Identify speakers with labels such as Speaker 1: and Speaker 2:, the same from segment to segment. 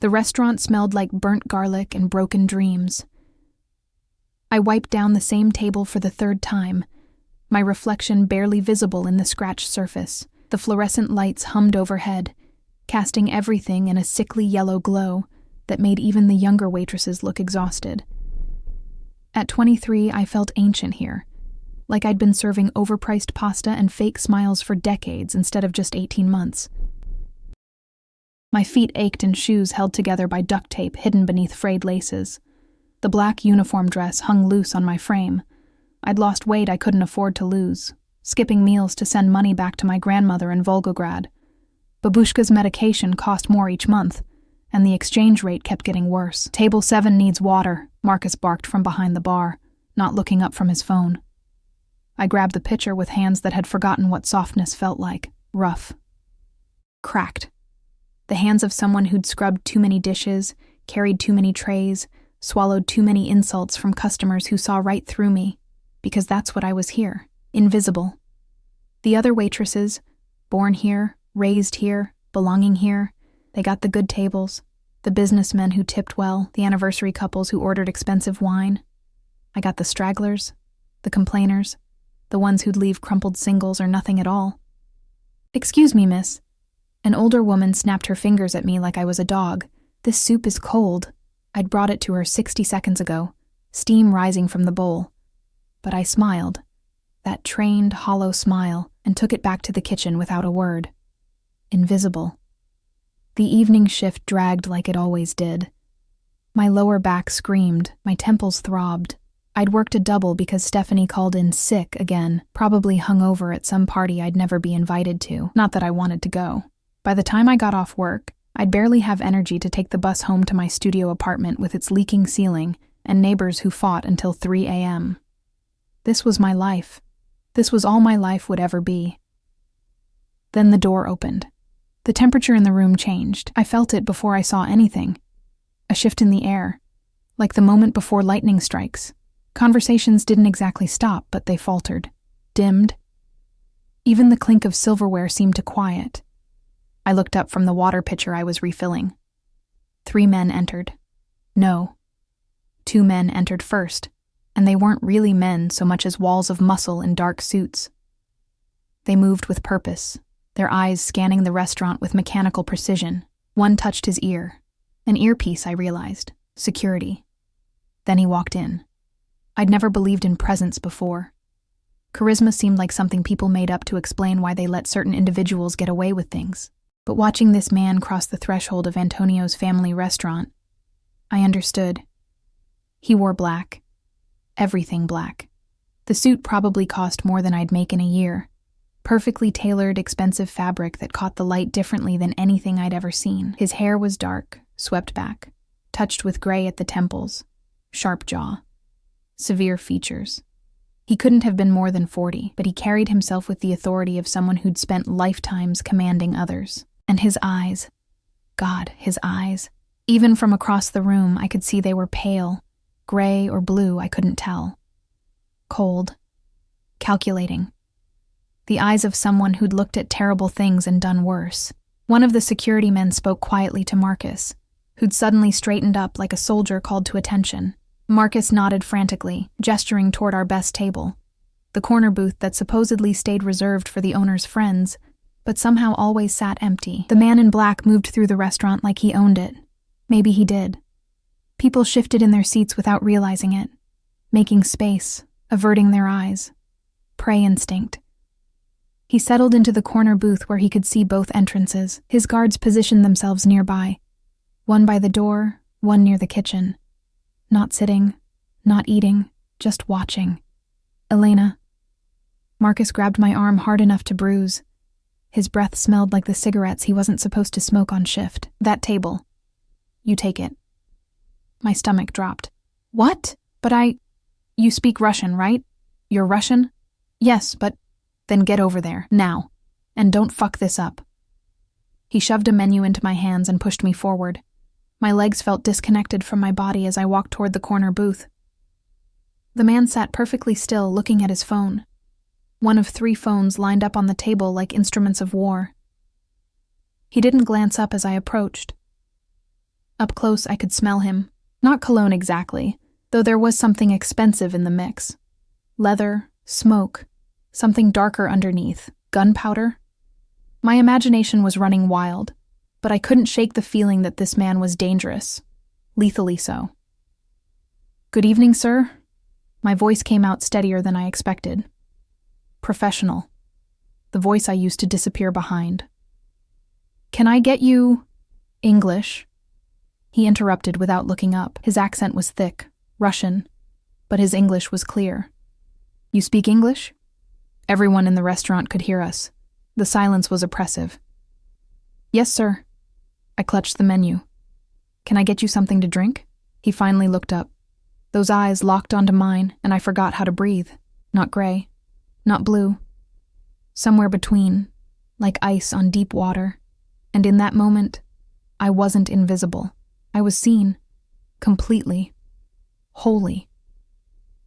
Speaker 1: The restaurant smelled like burnt garlic and broken dreams. I wiped down the same table for the third time, my reflection barely visible in the scratched surface. The fluorescent lights hummed overhead, casting everything in a sickly yellow glow that made even the younger waitresses look exhausted. At 23, I felt ancient here, like I'd been serving overpriced pasta and fake smiles for decades instead of just 18 months. My feet ached in shoes held together by duct tape hidden beneath frayed laces. The black uniform dress hung loose on my frame. I'd lost weight I couldn't afford to lose, skipping meals to send money back to my grandmother in Volgograd. Babushka's medication cost more each month, and the exchange rate kept getting worse. "Table 7 needs water," Marcus barked from behind the bar, not looking up from his phone. I grabbed the pitcher with hands that had forgotten what softness felt like. Rough. Cracked. The hands of someone who'd scrubbed too many dishes, carried too many trays, swallowed too many insults from customers who saw right through me, because that's what I was here, invisible. The other waitresses, born here, raised here, belonging here, they got the good tables, the businessmen who tipped well, the anniversary couples who ordered expensive wine. I got the stragglers, the complainers, the ones who'd leave crumpled singles or nothing at all. "Excuse me, miss." An older woman snapped her fingers at me like I was a dog. "This soup is cold." I'd brought it to her 60 seconds ago, steam rising from the bowl. But I smiled, that trained, hollow smile, and took it back to the kitchen without a word. Invisible. The evening shift dragged like it always did. My lower back screamed, my temples throbbed. I'd worked a double because Stephanie called in sick again, probably hungover at some party I'd never be invited to, not that I wanted to go. By the time I got off work, I'd barely have energy to take the bus home to my studio apartment with its leaking ceiling and neighbors who fought until 3 a.m. This was my life. This was all my life would ever be. Then the door opened. The temperature in the room changed. I felt it before I saw anything. A shift in the air, like the moment before lightning strikes. Conversations didn't exactly stop, but they faltered, dimmed. Even the clink of silverware seemed to quiet. I looked up from the water pitcher I was refilling. 3 men entered. No. 2 men entered first, and they weren't really men so much as walls of muscle in dark suits. They moved with purpose, their eyes scanning the restaurant with mechanical precision. One touched his ear. An earpiece, I realized. Security. Then he walked in. I'd never believed in presence before. Charisma seemed like something people made up to explain why they let certain individuals get away with things. But watching this man cross the threshold of Antonio's family restaurant, I understood. He wore black. Everything black. The suit probably cost more than I'd make in a year. Perfectly tailored, expensive fabric that caught the light differently than anything I'd ever seen. His hair was dark, swept back, touched with gray at the temples, sharp jaw, severe features. He couldn't have been more than 40, but he carried himself with the authority of someone who'd spent lifetimes commanding others. And his eyes. God, his eyes. Even from across the room, I could see they were pale. Gray or blue, I couldn't tell. Cold. Calculating. The eyes of someone who'd looked at terrible things and done worse. One of the security men spoke quietly to Marcus, who'd suddenly straightened up like a soldier called to attention. Marcus nodded frantically, gesturing toward our best table, the corner booth that supposedly stayed reserved for the owner's friends, but somehow always sat empty. The man in black moved through the restaurant like he owned it. Maybe he did. People shifted in their seats without realizing it, making space, averting their eyes. Prey instinct. He settled into the corner booth where he could see both entrances. His guards positioned themselves nearby, one by the door, one near the kitchen. Not sitting, not eating, just watching. "Elena." Marcus grabbed my arm hard enough to bruise. His breath smelled like the cigarettes he wasn't supposed to smoke on shift. "That table. You take it." My stomach dropped. "What? But You speak Russian, right? You're Russian?" "Yes, but..." "Then get over there, now. And don't fuck this up." He shoved a menu into my hands and pushed me forward. My legs felt disconnected from my body as I walked toward the corner booth. The man sat perfectly still, looking at his phone. One of 3 phones lined up on the table like instruments of war. He didn't glance up as I approached. Up close, I could smell him. Not cologne exactly, though there was something expensive in the mix. Leather, smoke, something darker underneath, gunpowder. My imagination was running wild, but I couldn't shake the feeling that this man was dangerous, lethally so. "Good evening, sir." My voice came out steadier than I expected. Professional. The voice I used to disappear behind. "Can I get you English?" He interrupted without looking up. His accent was thick, Russian, but his English was clear. "You speak English?" Everyone in the restaurant could hear us. The silence was oppressive. "Yes, sir." I clutched the menu. "Can I get you something to drink?" He finally looked up. Those eyes locked onto mine, and I forgot how to breathe. Not gray, not blue. Somewhere between, like ice on deep water. And in that moment, I wasn't invisible. I was seen. Completely. Wholly.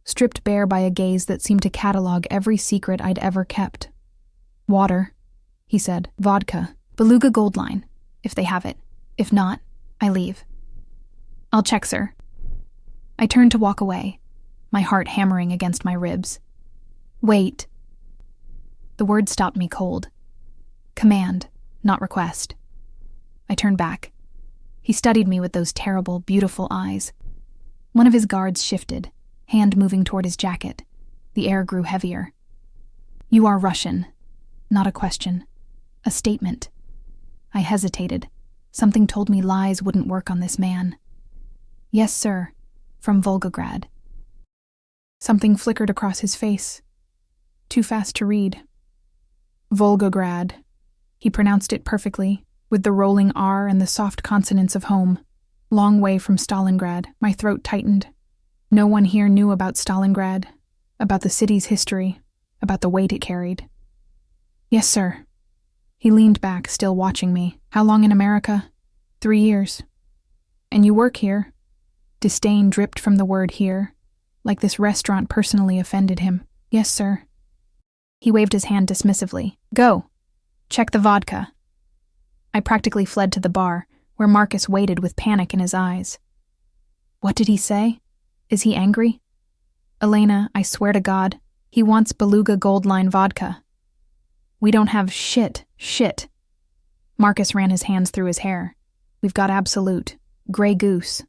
Speaker 1: Stripped bare by a gaze that seemed to catalog every secret I'd ever kept. "Water," he said. "Vodka. Beluga Gold Line, if they have it. If not, I leave." "I'll check, sir." I turned to walk away, my heart hammering against my ribs. "Wait." The word stopped me cold. Command, not request. I turned back. He studied me with those terrible, beautiful eyes. One of his guards shifted, hand moving toward his jacket. The air grew heavier. "You are Russian." Not a question. A statement. I hesitated. Something told me lies wouldn't work on this man. "Yes, sir. From Volgograd." Something flickered across his face. Too fast to read. Volgograd. He pronounced it perfectly, with the rolling R and the soft consonants of home. Long way from Stalingrad. My throat tightened. No one here knew about Stalingrad, about the city's history, about the weight it carried. "Yes, sir." He leaned back, still watching me. "How long in America?" 3 years. "And you work here?" Disdain dripped from the word "here," like this restaurant personally offended him. "Yes, sir." He waved his hand dismissively. "Go. Check the vodka." I practically fled to the bar, where Marcus waited with panic in his eyes. What did he say? Is he angry? "Elena, I swear to God, he wants Beluga Gold Line vodka." "We don't have shit. Marcus ran his hands through his hair. "We've got Absolute. Grey Goose.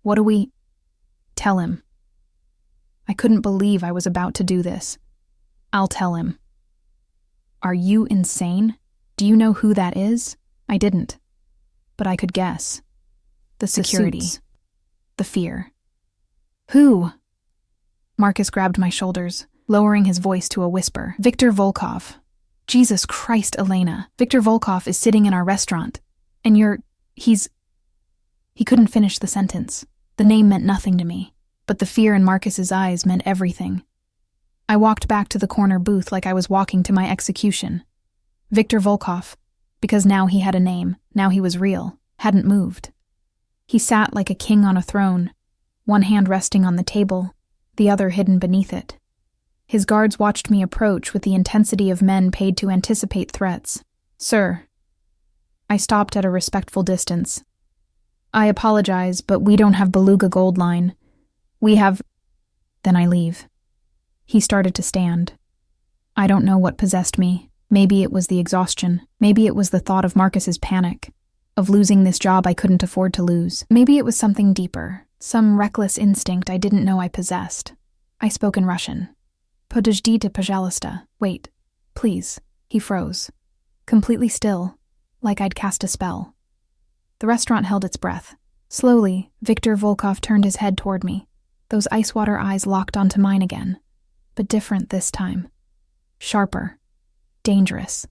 Speaker 1: What do we—" "Tell him." I couldn't believe I was about to do this. "I'll tell him." "Are you insane? Do you know who that is?" I didn't. But I could guess. The security. The fear. "Who?" Marcus grabbed my shoulders, lowering his voice to a whisper. "Viktor Volkov. Jesus Christ, Elena. Viktor Volkov is sitting in our restaurant. And He couldn't finish the sentence. The name meant nothing to me, but the fear in Marcus's eyes meant everything. I walked back to the corner booth like I was walking to my execution. Viktor Volkov, because now he had a name, now he was real, hadn't moved. He sat like a king on a throne, one hand resting on the table, the other hidden beneath it. His guards watched me approach with the intensity of men paid to anticipate threats. "Sir." I stopped at a respectful distance. "I apologize, but we don't have Beluga Gold Line. We have—" Then I leave. He started to stand. I don't know what possessed me. Maybe it was the exhaustion. Maybe it was the thought of Marcus's panic, of losing this job I couldn't afford to lose. Maybe it was something deeper, some reckless instinct I didn't know I possessed. I spoke in Russian. "Подождите, пожалуйста. Wait. Please." He froze. Completely still, like I'd cast a spell. The restaurant held its breath. Slowly, Viktor Volkov turned his head toward me. Those ice water eyes locked onto mine again. But different this time. Sharper. Dangerous.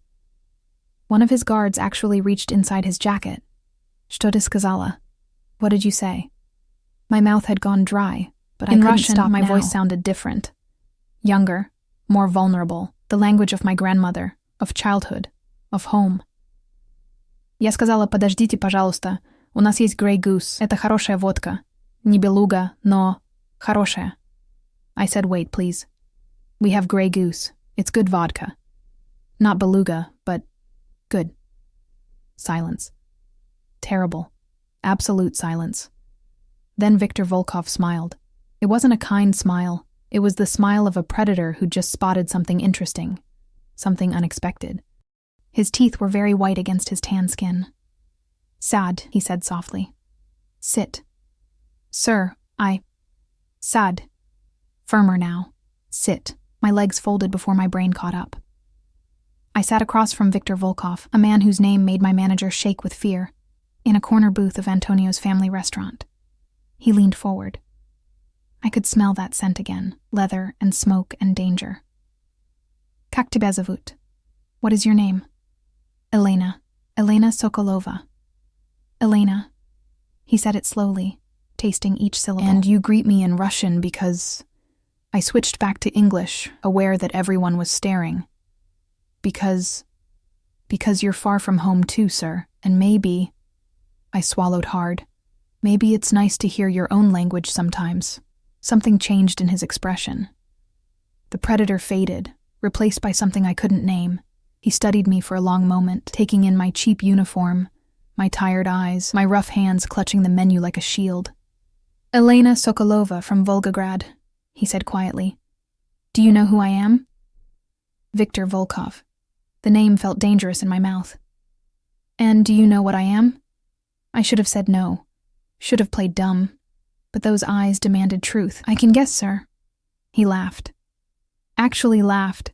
Speaker 1: One of his guards actually reached inside his jacket. "Что ты сказала?" What did you say? My mouth had gone dry, but in Russian, my voice sounded different. Younger, more vulnerable, the language of my grandmother, of childhood, of home. Я сказала, подождите, пожалуйста. У нас есть Grey Goose. Это хорошая водка. Не белуга, но хорошая. I said, wait, please. We have Grey Goose. It's good vodka. Not beluga, but good. Silence. Terrible. Absolute silence. Then Viktor Volkov smiled. It wasn't a kind smile. It was the smile of a predator who just spotted something interesting, something unexpected. His teeth were very white against his tan skin. "Sad," he said softly. "Sit." "Sir, Sad." Firmer now. "Sit." My legs folded before my brain caught up. I sat across from Viktor Volkov, a man whose name made my manager shake with fear, in a corner booth of Antonio's family restaurant. He leaned forward. I could smell that scent again, leather and smoke and danger. "Как тебя зовут?" "What is your name?" "Elena. Elena Sokolova." "Elena." He said it slowly, tasting each syllable. "And you greet me in Russian because..." I switched back to English, aware that everyone was staring. Because you're far from home too, sir, and maybe..." I swallowed hard. "Maybe it's nice to hear your own language sometimes." Something changed in his expression. The predator faded, replaced by something I couldn't name. He studied me for a long moment, taking in my cheap uniform, my tired eyes, my rough hands clutching the menu like a shield. "Elena Sokolova from Volgograd," he said quietly. "Do you know who I am?" Viktor Volkov. The name felt dangerous in my mouth. "And do you know what I am?" I should have said no. Should have played dumb. But those eyes demanded truth. "I can guess, sir." He laughed. Actually laughed.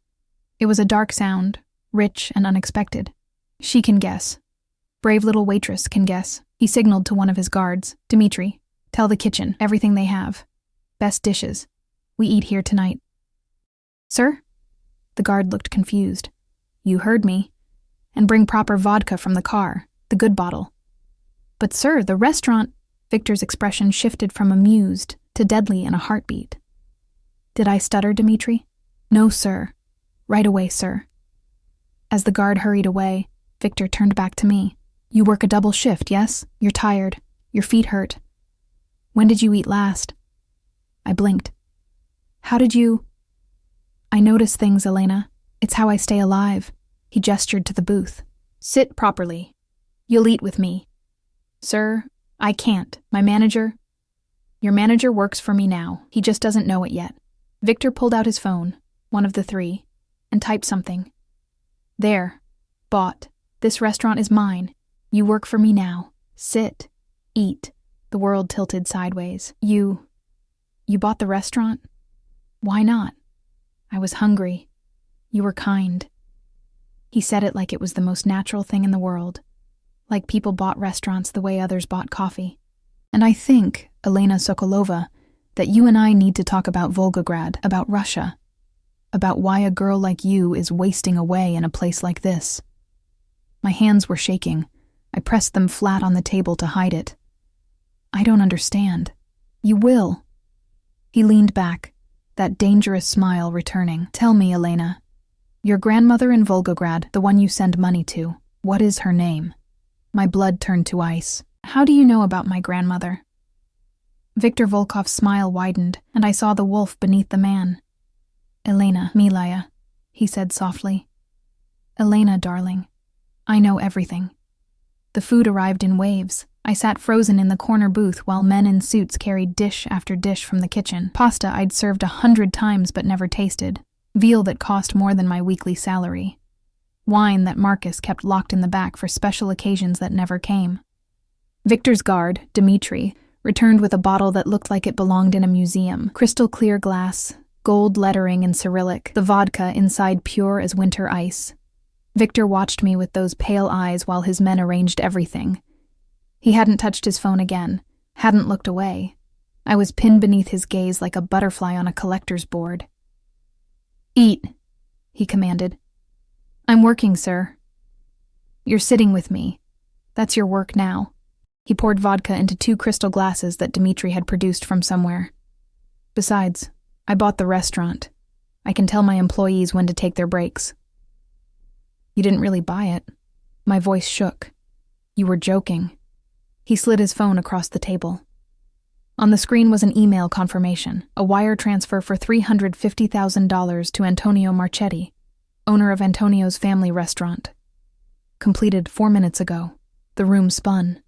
Speaker 1: It was a dark sound, rich and unexpected. "She can guess. Brave little waitress can guess." He signaled to one of his guards. "Dmitri, tell the kitchen, everything they have. Best dishes. We eat here tonight." "Sir?" The guard looked confused. "You heard me. And bring proper vodka from the car, the good bottle." "But sir, the restaurant..." Viktor's expression shifted from amused to deadly in a heartbeat. Did I stutter, Dmitri? "No, sir. Right away, sir." As the guard hurried away, Viktor turned back to me. "You work a double shift, yes? You're tired. Your feet hurt. When did you eat last?" I blinked. "How did you..." "I notice things, Elena. It's how I stay alive." He gestured to the booth. "Sit properly. You'll eat with me." "Sir, I can't. My manager..." "Your manager works for me now. He just doesn't know it yet." Viktor pulled out his phone, one of the three, and typed something. "There. Bought. This restaurant is mine. You work for me now. Sit. Eat." The world tilted sideways. You bought the restaurant?" "Why not?" "I was hungry. You were kind." He said it like it was the most natural thing in the world. Like people bought restaurants the way others bought coffee. "And I think, Elena Sokolova, that you and I need to talk about Volgograd, about Russia, about why a girl like you is wasting away in a place like this." My hands were shaking. I pressed them flat on the table to hide it. "I don't understand." "You will." He leaned back, that dangerous smile returning. "Tell me, Elena, your grandmother in Volgograd, the one you send money to, what is her name?" My blood turned to ice. "How do you know about my grandmother?" Viktor Volkov's smile widened, and I saw the wolf beneath the man. "Elena, Milaya," he said softly. "Elena, darling, I know everything." The food arrived in waves. I sat frozen in the corner booth while men in suits carried dish after dish from the kitchen. Pasta I'd served 100 times but never tasted. Veal that cost more than my weekly salary. Wine that Marcus kept locked in the back for special occasions that never came. Viktor's guard, Dmitri, returned with a bottle that looked like it belonged in a museum. Crystal clear glass, gold lettering in Cyrillic, the vodka inside pure as winter ice. Viktor watched me with those pale eyes while his men arranged everything. He hadn't touched his phone again, hadn't looked away. I was pinned beneath his gaze like a butterfly on a collector's board. "Eat," he commanded. "I'm working, sir." "You're sitting with me. That's your work now." He poured vodka into 2 crystal glasses that Dmitri had produced from somewhere. "Besides, I bought the restaurant. I can tell my employees when to take their breaks." "You didn't really buy it." My voice shook. "You were joking." He slid his phone across the table. On the screen was an email confirmation, a wire transfer for $350,000 to Antonio Marchetti, owner of Antonio's family restaurant. Completed 4 minutes ago. The room spun.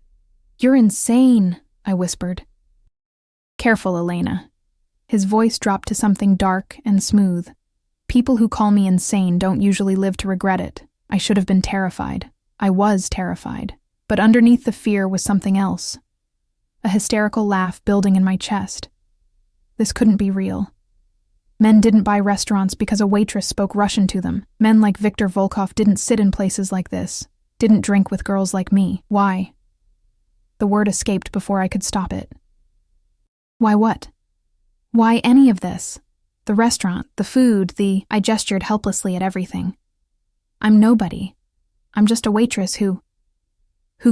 Speaker 1: You're insane, I whispered. Careful, Elena. His voice dropped to something dark and smooth. People who call me insane don't usually live to regret it. I should have been terrified. I was terrified. But underneath the fear was something else. A hysterical laugh building in my chest. This couldn't be real. Men didn't buy restaurants because a waitress spoke Russian to them. Men like Viktor Volkov didn't sit in places like this, didn't drink with girls like me. Why? The word escaped before I could stop it. Why what? Why any of this? The restaurant, the food, I gestured helplessly at everything. I'm nobody. I'm just a waitress who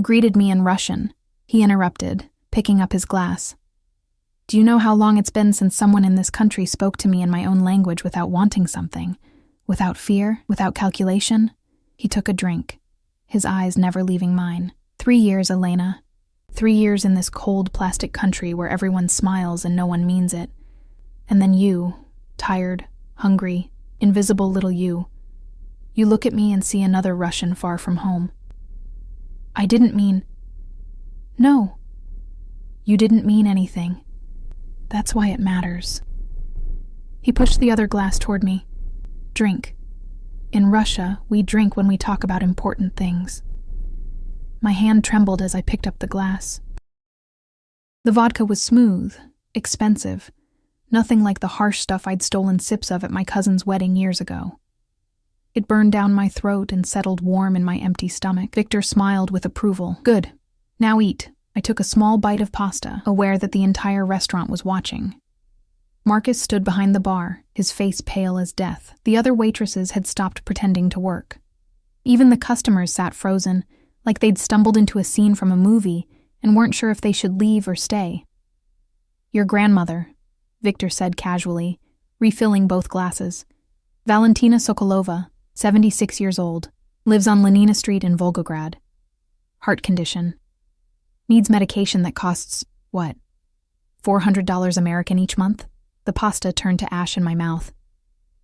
Speaker 1: greeted me in Russian. He interrupted, picking up his glass. Do you know how long it's been since someone in this country spoke to me in my own language without wanting something? Without fear? Without calculation? He took a drink, his eyes never leaving mine. 3 years, Elena. 3 years in this cold plastic country where everyone smiles and no one means it. And then you, tired, hungry, invisible little you. You look at me and see another Russian far from home. I didn't mean... No. You didn't mean anything. That's why it matters. He pushed the other glass toward me. Drink. In Russia, we drink when we talk about important things. My hand trembled as I picked up the glass. The vodka was smooth, expensive, nothing like the harsh stuff I'd stolen sips of at my cousin's wedding years ago. It burned down my throat and settled warm in my empty stomach. Victor smiled with approval. Good. Now eat. I took a small bite of pasta, aware that the entire restaurant was watching. Marcus stood behind the bar, his face pale as death. The other waitresses had stopped pretending to work. Even the customers sat frozen, like they'd stumbled into a scene from a movie and weren't sure if they should leave or stay. Your grandmother, Victor said casually, refilling both glasses. Valentina Sokolova, 76 years old, lives on Lenina Street in Volgograd. Heart condition. Needs medication that costs, what, $400 American each month? The pasta turned to ash in my mouth.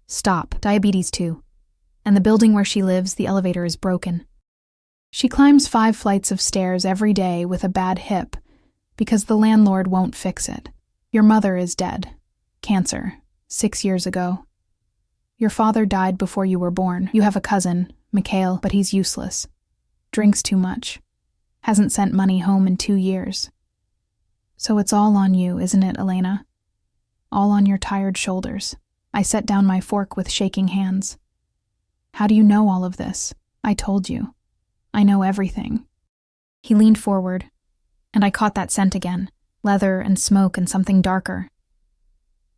Speaker 1: Stop, diabetes too. And the building where she lives, the elevator is broken. She climbs 5 flights of stairs every day with a bad hip because the landlord won't fix it. Your mother is dead. Cancer. 6 years ago. Your father died before you were born. You have a cousin, Mikhail, but he's useless. Drinks too much. Hasn't sent money home in 2 years. So it's all on you, isn't it, Elena? All on your tired shoulders. I set down my fork with shaking hands. How do you know all of this? I told you. I know everything. He leaned forward, and I caught that scent again, leather and smoke and something darker.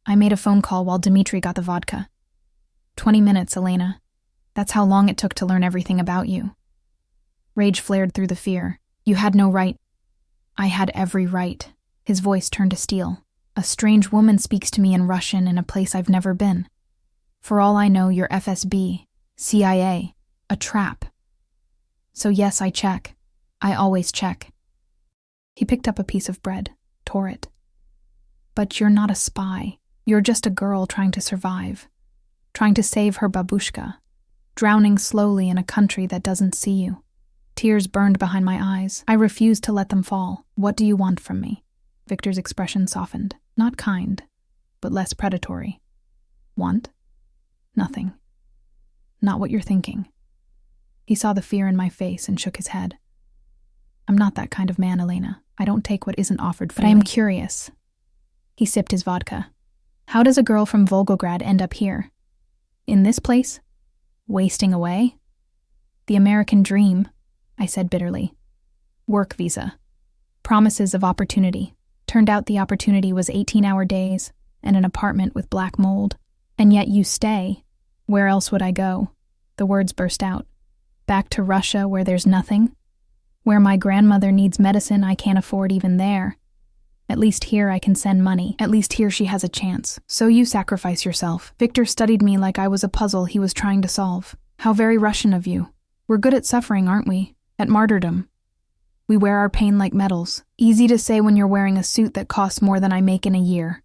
Speaker 1: I made a phone call while Dmitri got the vodka. 20 minutes, Elena. That's how long it took to learn everything about you. Rage flared through the fear. You had no right. I had every right. His voice turned to steel. A strange woman speaks to me in Russian in a place I've never been. For all I know, you're FSB, CIA, a trap. So yes, I check. I always check. He picked up a piece of bread, tore it. But you're not a spy. You're just a girl trying to survive. Trying to save her babushka. Drowning slowly in a country that doesn't see you. Tears burned behind my eyes. I refused to let them fall. What do you want from me? Victor's expression softened. Not kind, but less predatory. Want? Nothing. Not what you're thinking. He saw the fear in my face and shook his head. I'm not that kind of man, Elena. I don't take what isn't offered freely. But I am curious. He sipped his vodka. How does a girl from Volgograd end up here? In this place? Wasting away? The American dream, I said bitterly. Work visa. Promises of opportunity. Turned out the opportunity was 18-hour days and an apartment with black mold. And yet you stay. Where else would I go? The words burst out. Back to Russia where there's nothing? Where my grandmother needs medicine I can't afford even there. At least here I can send money. At least here she has a chance. So you sacrifice yourself. Victor studied me like I was a puzzle he was trying to solve. How very Russian of you. We're good at suffering, aren't we? At martyrdom. We wear our pain like medals. Easy to say when you're wearing a suit that costs more than I make in a year.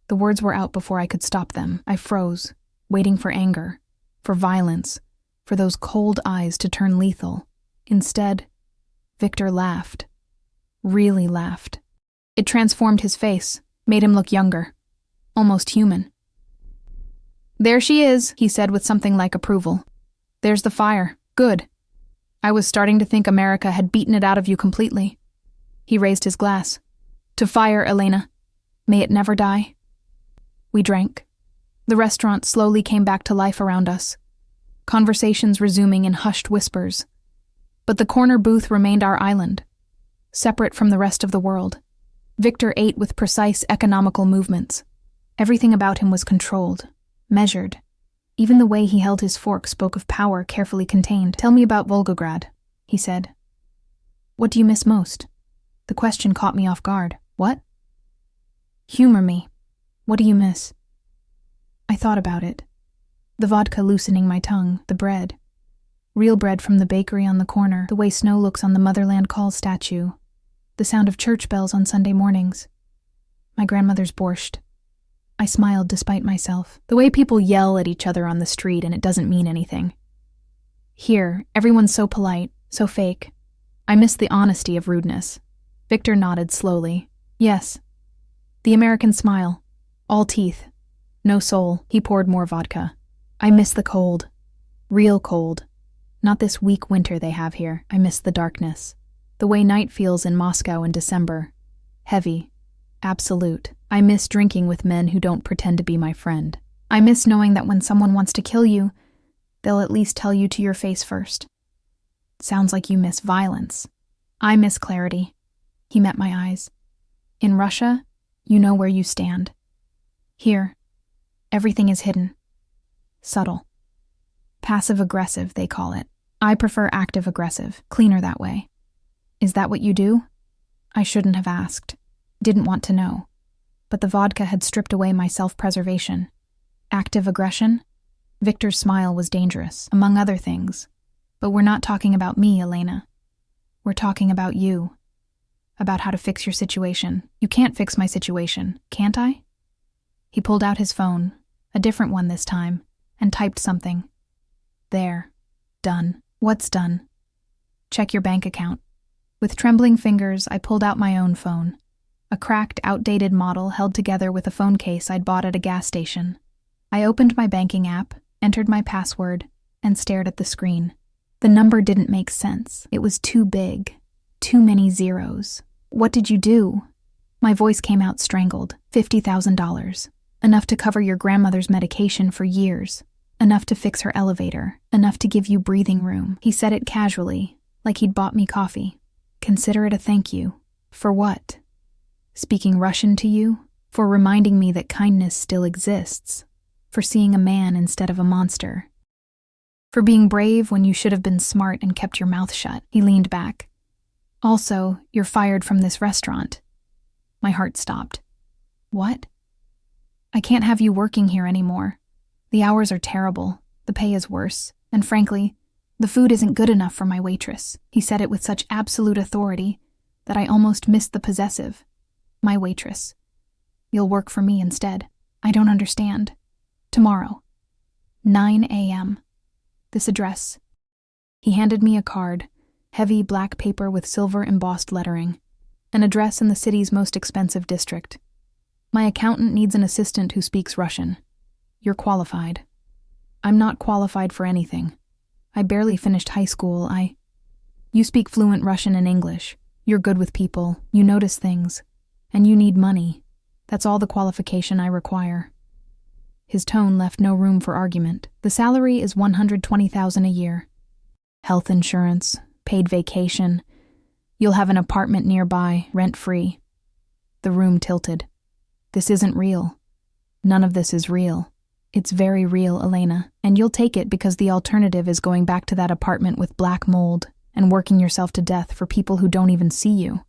Speaker 1: The words were out before I could stop them. I froze, waiting for anger, for violence, for those cold eyes to turn lethal. Instead, Victor laughed. really laughed. It transformed his face, made him look younger, almost human. "There she is," he said with something like approval. "There's the fire. Good. I was starting to think America had beaten it out of you completely." He raised his glass. "To fire, Elena. May it never die." We drank. The restaurant slowly came back to life around us, conversations resuming in hushed whispers. But the corner booth remained our island, separate from the rest of the world. Victor ate with precise economical movements. Everything about him was controlled, measured. Even the way he held his fork spoke of power carefully contained. "Tell me about Volgograd," he said. "What do you miss most?" The question caught me off guard. "What?" "Humor me. What do you miss?" I thought about it. The vodka loosening my tongue, the bread. Real bread from the bakery on the corner, the way snow looks on the Motherland Call statue, the sound of church bells on Sunday mornings. My grandmother's borscht. I smiled despite myself. The way people yell at each other on the street and it doesn't mean anything. Here, everyone's so polite, so fake. I miss the honesty of rudeness. Victor nodded slowly. "Yes. The American smile. All teeth. No soul." He poured more vodka. "I miss the cold. Real cold. Not this weak winter they have here. I miss the darkness. The way night feels in Moscow in December. Heavy. Absolute. I miss drinking with men who don't pretend to be my friend. I miss knowing that when someone wants to kill you, they'll at least tell you to your face first." "Sounds like you miss violence." "I miss clarity." He met my eyes. "In Russia, you know where you stand. Here, everything is hidden. Subtle. Passive-aggressive, they call it. I prefer active-aggressive, cleaner that way." "Is that what you do?" I shouldn't have asked. Didn't want to know. But the vodka had stripped away my self-preservation. Active aggression? Victor's smile was dangerous, among other things. But we're not talking about me, Elena. We're talking about you. About how to fix your situation. You can't fix my situation, can't I? He pulled out his phone, a different one this time, and typed something. "There. Done." "What's done?" "Check your bank account." With trembling fingers, I pulled out my own phone. A cracked, outdated model held together with a phone case I'd bought at a gas station. I opened my banking app, entered my password, and stared at the screen. The number didn't make sense. It was too big. Too many zeros. "What did you do?" My voice came out strangled. $50,000. Enough to cover your grandmother's medication for years. Enough to fix her elevator. Enough to give you breathing room. He said it casually, like he'd bought me coffee. "Consider it a thank you." "For what?" "Speaking Russian to you? For reminding me that kindness still exists. For seeing a man instead of a monster. For being brave when you should have been smart and kept your mouth shut." He leaned back. "Also, you're fired from this restaurant." My heart stopped. "What?" "I can't have you working here anymore. The hours are terrible, the pay is worse, and frankly, the food isn't good enough for my waitress." He said it with such absolute authority that I almost missed the possessive. "My waitress. You'll work for me instead." "I don't understand." "Tomorrow. 9 a.m. This address." He handed me a card, heavy black paper with silver embossed lettering. An address in the city's most expensive district. "My accountant needs an assistant who speaks Russian. You're qualified." "I'm not qualified for anything. I barely finished high school. You speak fluent Russian and English. You're good with people. You notice things. And you need money. That's all the qualification I require." His tone left no room for argument. "The salary is $120,000 a year. Health insurance, paid vacation. You'll have an apartment nearby, rent-free." The room tilted. "This isn't real. None of this is real. It's very real, Elena, and you'll take it because the alternative is going back to that apartment with black mold and working yourself to death for people who don't even see you."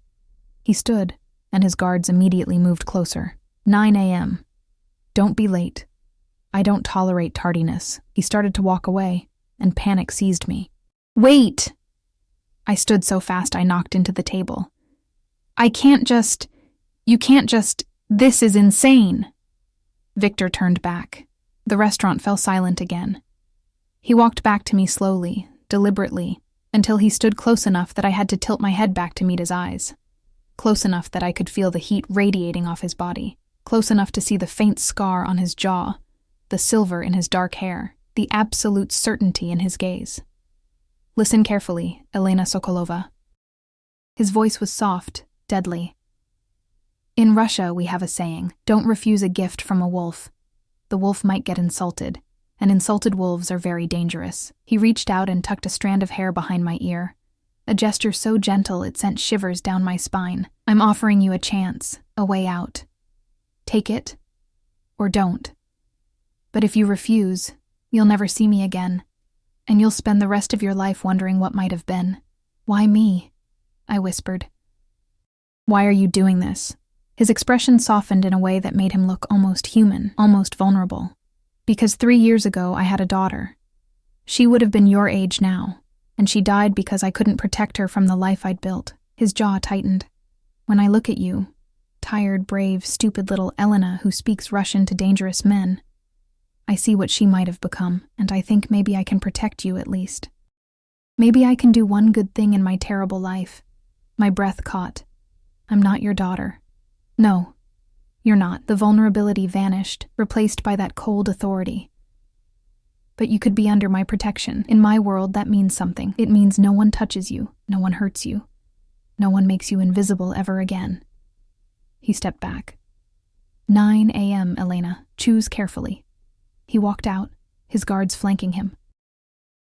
Speaker 1: He stood, and his guards immediately moved closer. 9 a.m. Don't be late. I don't tolerate tardiness. He started to walk away, and panic seized me. "Wait!" I stood so fast I knocked into the table. You can't just, this is insane." Victor turned back. The restaurant fell silent again. He walked back to me slowly, deliberately, until he stood close enough that I had to tilt my head back to meet his eyes. close enough that I could feel the heat radiating off his body, close enough to see the faint scar on his jaw, the silver in his dark hair, the absolute certainty in his gaze. Listen carefully, Elena Sokolova. His voice was soft, deadly. In Russia, we have a saying, don't refuse a gift from a wolf. The wolf might get insulted, and insulted wolves are very dangerous. He reached out and tucked a strand of hair behind my ear, a gesture so gentle it sent shivers down my spine. I'm offering you a chance, a way out. Take it, or don't. But if you refuse, you'll never see me again, and you'll spend the rest of your life wondering what might have been. Why me? I whispered. Why are you doing this? His expression softened in a way that made him look almost human, almost vulnerable. Because 3 years ago I had a daughter. She would have been your age now, and she died because I couldn't protect her from the life I'd built. His jaw tightened. When I look at you, tired, brave, stupid little Elena who speaks Russian to dangerous men, I see what she might have become, and I think maybe I can protect you at least. Maybe I can do one good thing in my terrible life. My breath caught. I'm not your daughter. No, you're not. The vulnerability vanished, replaced by that cold authority. But you could be under my protection. In my world, that means something. It means no one touches you, no one hurts you, no one makes you invisible ever again. He stepped back. 9 a.m., Elena. Choose carefully. He walked out, his guards flanking him.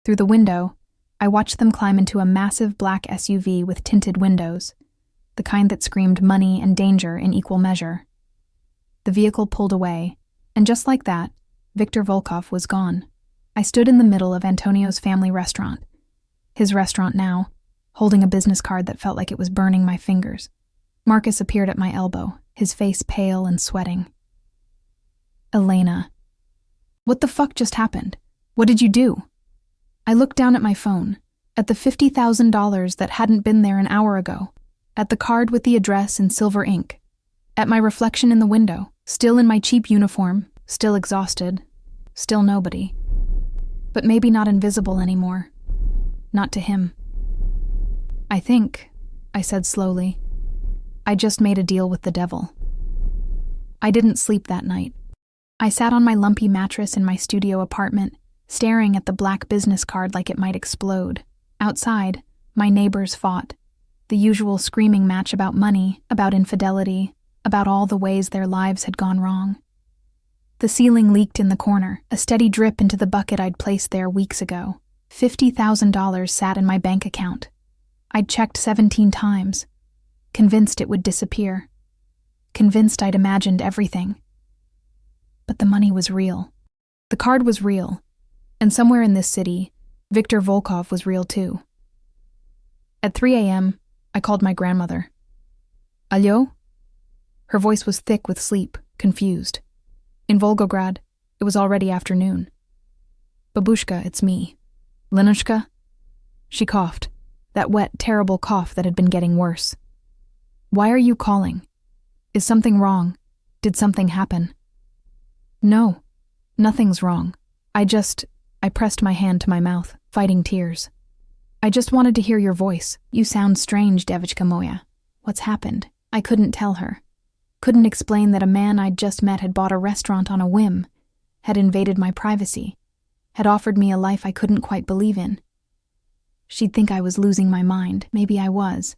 Speaker 1: Through the window, I watched them climb into a massive black SUV with tinted windows, the kind that screamed money and danger in equal measure. The vehicle pulled away, and just like that, Viktor Volkov was gone. I stood in the middle of Antonio's family restaurant, his restaurant now, holding a business card that felt like it was burning my fingers. Marcus appeared at my elbow, his face pale and sweating. Elena. What the fuck just happened? What did you do? I looked down at my phone, at the $50,000 that hadn't been there an hour ago, at the card with the address in silver ink, at my reflection in the window, still in my cheap uniform, still exhausted, still nobody. But maybe not invisible anymore. Not to him. I think, I said slowly, I just made a deal with the devil. I didn't sleep that night. I sat on my lumpy mattress in my studio apartment, staring at the black business card like it might explode. Outside, my neighbors fought. The usual screaming match about money, about infidelity, about all the ways their lives had gone wrong. The ceiling leaked in the corner, a steady drip into the bucket I'd placed there weeks ago. $50,000 sat in my bank account. I'd checked 17 times, convinced it would disappear, convinced I'd imagined everything. But the money was real. The card was real, and somewhere in this city, Viktor Volkov was real too. At 3 a.m., I called my grandmother. Allo? Her voice was thick with sleep, confused. In Volgograd, it was already afternoon. Babushka, it's me. Lenushka? She coughed, that wet, terrible cough that had been getting worse. Why are you calling? Is something wrong? Did something happen? No, nothing's wrong. I pressed my hand to my mouth, fighting tears. I just wanted to hear your voice. You sound strange, Devichka moya. What's happened? I couldn't tell her. Couldn't explain that a man I'd just met had bought a restaurant on a whim, had invaded my privacy, had offered me a life I couldn't quite believe in. She'd think I was losing my mind. Maybe I was.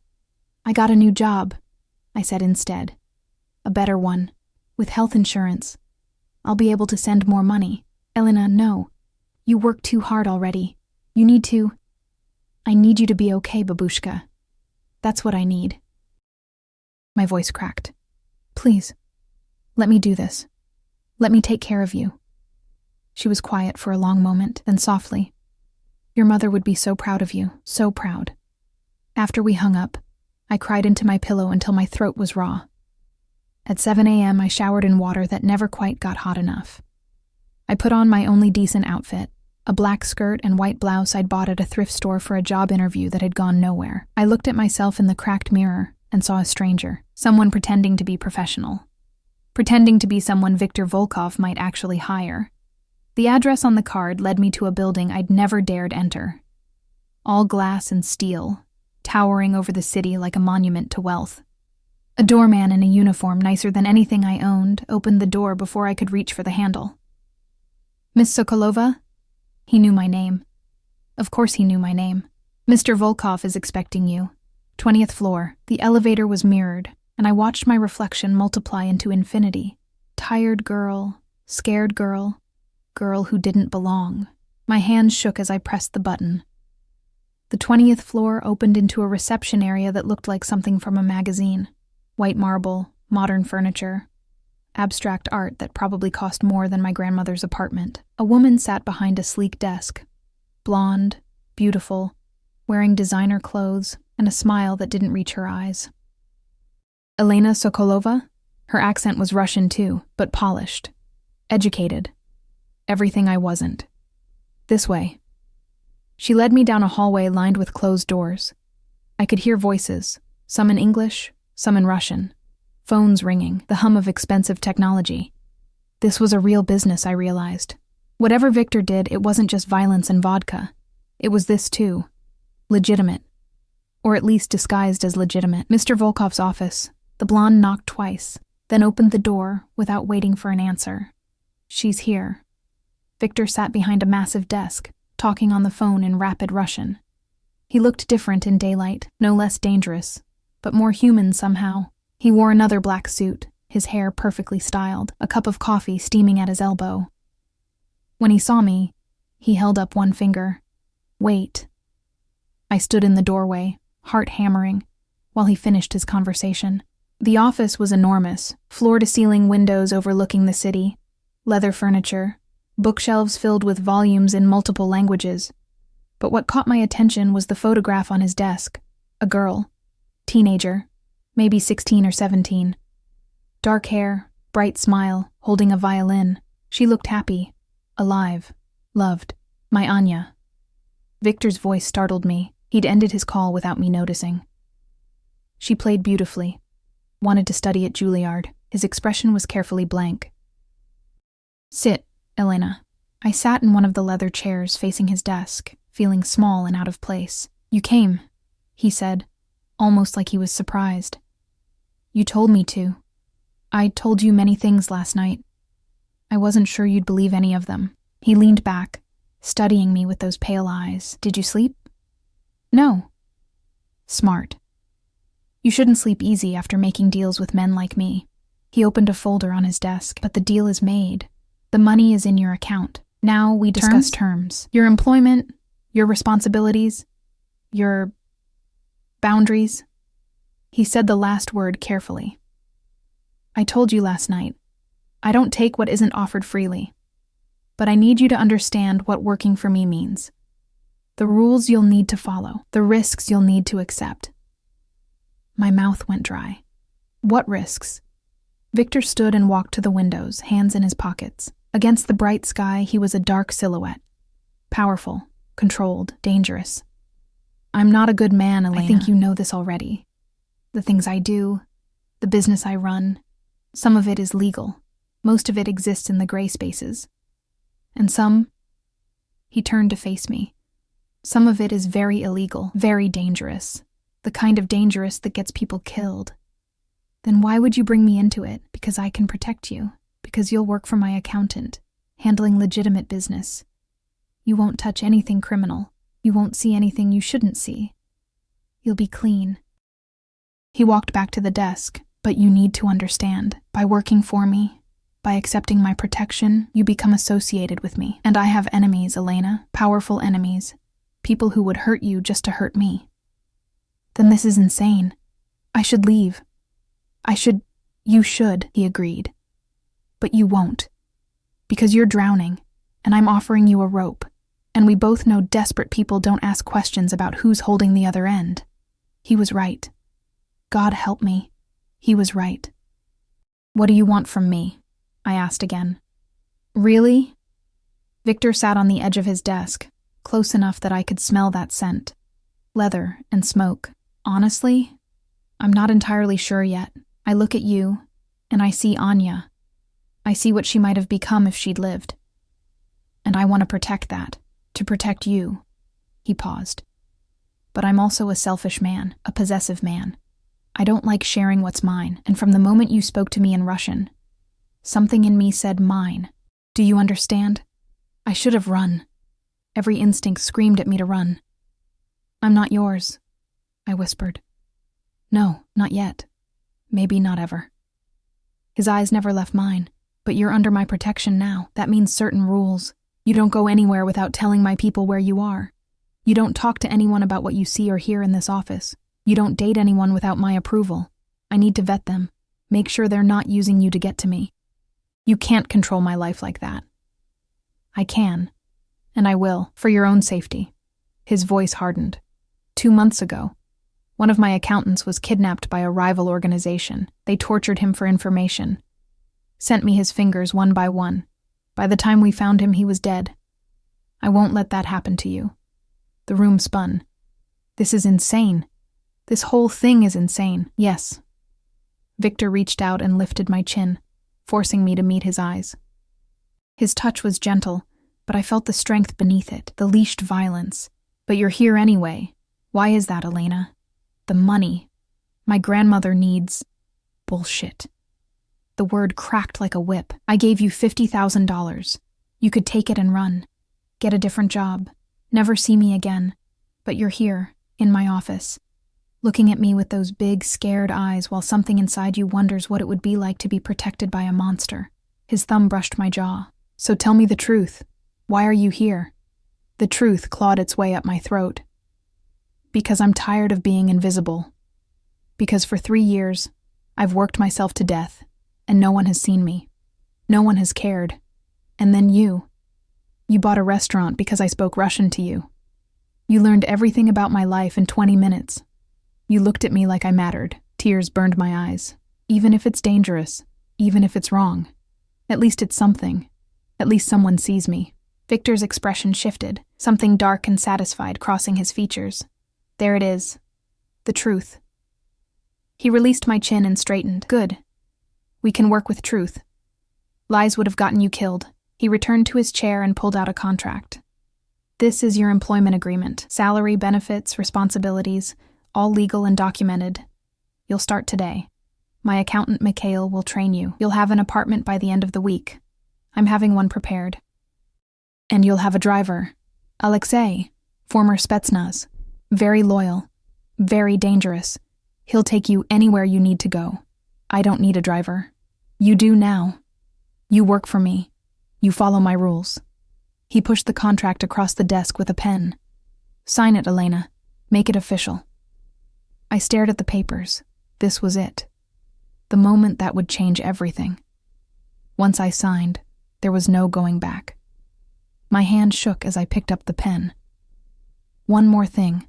Speaker 1: I got a new job, I said instead. A better one, with health insurance. I'll be able to send more money. Elena, no. You work too hard already. You need to... I need you to be okay, babushka. That's what I need. My voice cracked. Please, let me do this. Let me take care of you. She was quiet for a long moment, then softly. Your mother would be so proud of you, so proud. After we hung up, I cried into my pillow until my throat was raw. At 7 a.m., I showered in water that never quite got hot enough. I put on my only decent outfit, a black skirt and white blouse I'd bought at a thrift store for a job interview that had gone nowhere. I looked at myself in the cracked mirror and saw a stranger, someone pretending to be professional. Pretending to be someone Viktor Volkov might actually hire. The address on the card led me to a building I'd never dared enter. All glass and steel, towering over the city like a monument to wealth. A doorman in a uniform nicer than anything I owned opened the door before I could reach for the handle. "Miss Sokolova?" He knew my name. Of course he knew my name. "Mr. Volkov is expecting you. 20th floor." The elevator was mirrored, and I watched my reflection multiply into infinity. Tired girl, scared girl, girl who didn't belong. My hands shook as I pressed the button. The 20th floor opened into a reception area that looked like something from a magazine. White marble, modern furniture, abstract art that probably cost more than my grandmother's apartment. A woman sat behind a sleek desk. Blonde, beautiful, wearing designer clothes and a smile that didn't reach her eyes. Elena Sokolova? Her accent was Russian too, but polished. Educated. Everything I wasn't. "This way." She led me down a hallway lined with closed doors. I could hear voices, some in English, some in Russian. Phones ringing, the hum of expensive technology. This was a real business, I realized. Whatever Victor did, it wasn't just violence and vodka. It was this too. Legitimate. Or at least disguised as legitimate. Mr. Volkov's office. The blonde knocked twice, then opened the door without waiting for an answer. "She's here." Victor sat behind a massive desk, talking on the phone in rapid Russian. He looked different in daylight, no less dangerous, but more human somehow. He wore another black suit, his hair perfectly styled, a cup of coffee steaming at his elbow. When he saw me, he held up one finger. "Wait." I stood in the doorway, heart hammering, while he finished his conversation. The office was enormous, floor-to-ceiling windows overlooking the city, leather furniture, bookshelves filled with volumes in multiple languages. But what caught my attention was the photograph on his desk. A girl. Teenager. Maybe 16 or 17. Dark hair, bright smile, holding a violin. She looked happy, alive, loved. My Anya. Victor's voice startled me. He'd ended his call without me noticing. She played beautifully. Wanted to study at Juilliard. His expression was carefully blank. "Sit, Elena." I sat in one of the leather chairs facing his desk, feeling small and out of place. "You came," he said, almost like he was surprised. "You told me to. I told you many things last night. I wasn't sure you'd believe any of them." He leaned back, studying me with those pale eyes. "Did you sleep?" "No." "Smart. You shouldn't sleep easy after making deals with men like me." He opened a folder on his desk. "But the deal is made. The money is in your account. Now we discuss terms. Your employment, your responsibilities, your boundaries." He said the last word carefully. "I told you last night, I don't take what isn't offered freely. But I need you to understand what working for me means. The rules you'll need to follow, the risks you'll need to accept." My mouth went dry. "What risks?" Victor stood and walked to the windows, hands in his pockets. Against the bright sky, he was a dark silhouette. Powerful, controlled, dangerous. "I'm not a good man, Elena. I think you know this already. The things I do, the business I run, some of it is legal. Most of it exists in the gray spaces. And some," he turned to face me, "some of it is very illegal, very dangerous. The kind of dangerous that gets people killed. Then why would you bring me into it? Because I can protect you. Because you'll work for my accountant, handling legitimate business. You won't touch anything criminal. You won't see anything you shouldn't see. You'll be clean." He walked back to the desk. "But you need to understand, by working for me, by accepting my protection, you become associated with me. And I have enemies, Elena, powerful enemies. People who would hurt you just to hurt me." "Then this is insane. I should leave." You should, he agreed. "But you won't. Because you're drowning, and I'm offering you a rope. And we both know desperate people don't ask questions about who's holding the other end." He was right. God help me. He was right. "What do you want from me?" I asked again. "Really?" Victor sat on the edge of his desk, close enough that I could smell that scent. Leather and smoke. "Honestly, I'm not entirely sure yet. I look at you, and I see Anya. I see what she might have become if she'd lived. And I want to protect that, to protect you." He paused. "But I'm also a selfish man, a possessive man. I don't like sharing what's mine, and from the moment you spoke to me in Russian, something in me said mine. Do you understand? I should have run. Every instinct screamed at me to run. I'm not yours, I whispered. No, not yet. Maybe not ever. His eyes never left mine. But you're under my protection now. That means certain rules. You don't go anywhere without telling my people where you are. You don't talk to anyone about what you see or hear in this office. You don't date anyone without my approval. I need to vet them. Make sure they're not using you to get to me. You can't control my life like that. I can. And I will, for your own safety. His voice hardened. 2 months ago, one of my accountants was kidnapped by a rival organization. They tortured him for information. Sent me his fingers one by one. By the time we found him, he was dead. I won't let that happen to you. The room spun. This is insane. This whole thing is insane. Yes. Victor reached out and lifted my chin, forcing me to meet his eyes. His touch was gentle, but I felt the strength beneath it, the leashed violence. But you're here anyway. Why is that, Elena? The money. My grandmother needs... Bullshit. The word cracked like a whip. I gave you $50,000. You could take it and run. Get a different job. Never see me again. But you're here, in my office, looking at me with those big, scared eyes while something inside you wonders what it would be like to be protected by a monster. His thumb brushed my jaw. So tell me the truth. Why are you here? The truth clawed its way up my throat. Because I'm tired of being invisible. Because for 3 years, I've worked myself to death. And no one has seen me. No one has cared. And then you. You bought a restaurant because I spoke Russian to you. You learned everything about my life in 20 minutes. You looked at me like I mattered. Tears burned my eyes. Even if it's dangerous, even if it's wrong, at least it's something. At least someone sees me. Victor's expression shifted, something dark and satisfied crossing his features. There it is. The truth. He released my chin and straightened. Good. We can work with truth. Lies would have gotten you killed. He returned to his chair and pulled out a contract. This is your employment agreement. Salary, benefits, responsibilities, all legal and documented. You'll start today. My accountant, Mikhail, will train you. You'll have an apartment by the end of the week. I'm having one prepared. And you'll have a driver. Alexei, former Spetsnaz. Very loyal. Very dangerous. He'll take you anywhere you need to go. I don't need a driver. You do now. You work for me. You follow my rules. He pushed the contract across the desk with a pen. Sign it, Elena. Make it official. I stared at the papers. This was it. The moment that would change everything. Once I signed, there was no going back. My hand shook as I picked up the pen. One more thing,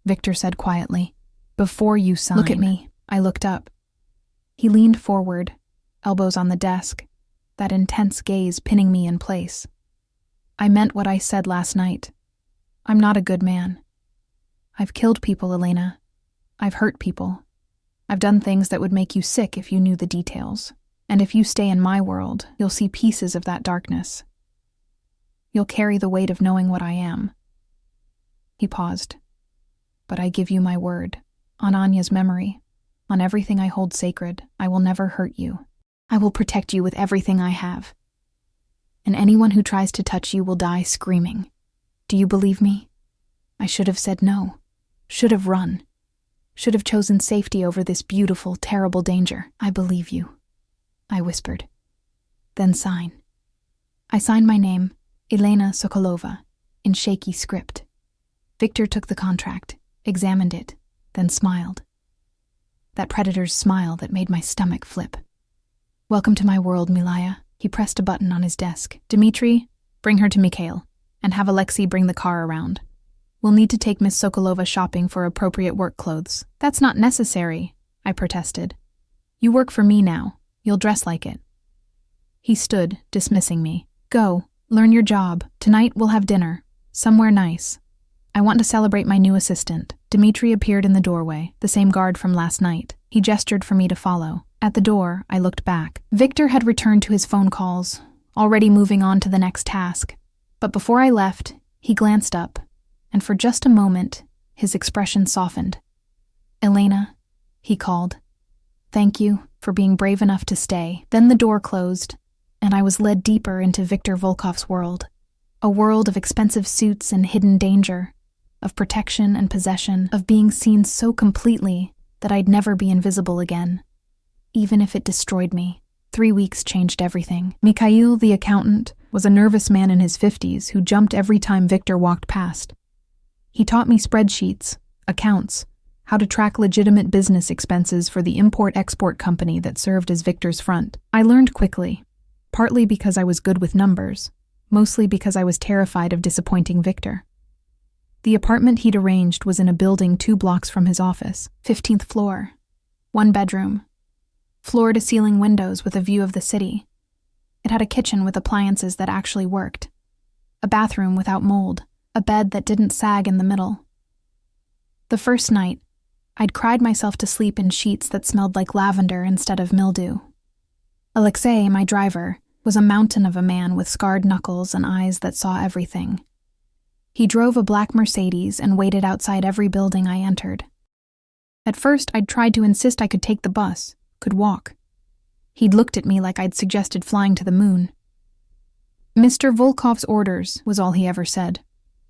Speaker 1: Victor said quietly. Before you sign. Look at me. I looked up. He leaned forward, elbows on the desk, that intense gaze pinning me in place. I meant what I said last night. I'm not a good man. I've killed people, Elena. I've hurt people. I've done things that would make you sick if you knew the details. And if you stay in my world, you'll see pieces of that darkness. You'll carry the weight of knowing what I am. He paused. But I give you my word, on Anya's memory, on everything I hold sacred, I will never hurt you. I will protect you with everything I have. And anyone who tries to touch you will die screaming. Do you believe me? I should have said no. Should have run. Should have chosen safety over this beautiful, terrible danger. I believe you, I whispered. Then sign. I signed my name, Elena Sokolova, in shaky script. Victor took the contract, examined it, then smiled. That predator's smile that made my stomach flip. Welcome to my world, Milaya. He pressed a button on his desk. Dmitri, bring her to Mikhail, and have Alexei bring the car around. We'll need to take Miss Sokolova shopping for appropriate work clothes. That's not necessary, I protested. You work for me now. You'll dress like it. He stood, dismissing me. Go, learn your job. Tonight we'll have dinner. Somewhere nice. I want to celebrate my new assistant. Dmitri appeared in the doorway, the same guard from last night. He gestured for me to follow. At the door, I looked back. Victor had returned to his phone calls, already moving on to the next task. But before I left, he glanced up, and for just a moment, his expression softened. Elena, he called. Thank you for being brave enough to stay. Then the door closed, and I was led deeper into Viktor Volkov's world. A world of expensive suits and hidden danger, of protection and possession, of being seen so completely that I'd never be invisible again, even if it destroyed me. 3 weeks changed everything. Mikhail, the accountant, was a nervous man in his 50s who jumped every time Viktor walked past. He taught me spreadsheets, accounts, how to track legitimate business expenses for the import-export company that served as Viktor's front. I learned quickly, partly because I was good with numbers, mostly because I was terrified of disappointing Viktor. The apartment he'd arranged was in a building 2 blocks from his office, 15th floor, 1 bedroom, floor-to-ceiling windows with a view of the city. It had a kitchen with appliances that actually worked, a bathroom without mold, a bed that didn't sag in the middle. The first night, I'd cried myself to sleep in sheets that smelled like lavender instead of mildew. Alexei, my driver, was a mountain of a man with scarred knuckles and eyes that saw everything. He drove a black Mercedes and waited outside every building I entered. At first, I'd tried to insist I could take the bus, could walk. He'd looked at me like I'd suggested flying to the moon. Mr. Volkov's orders was all he ever said.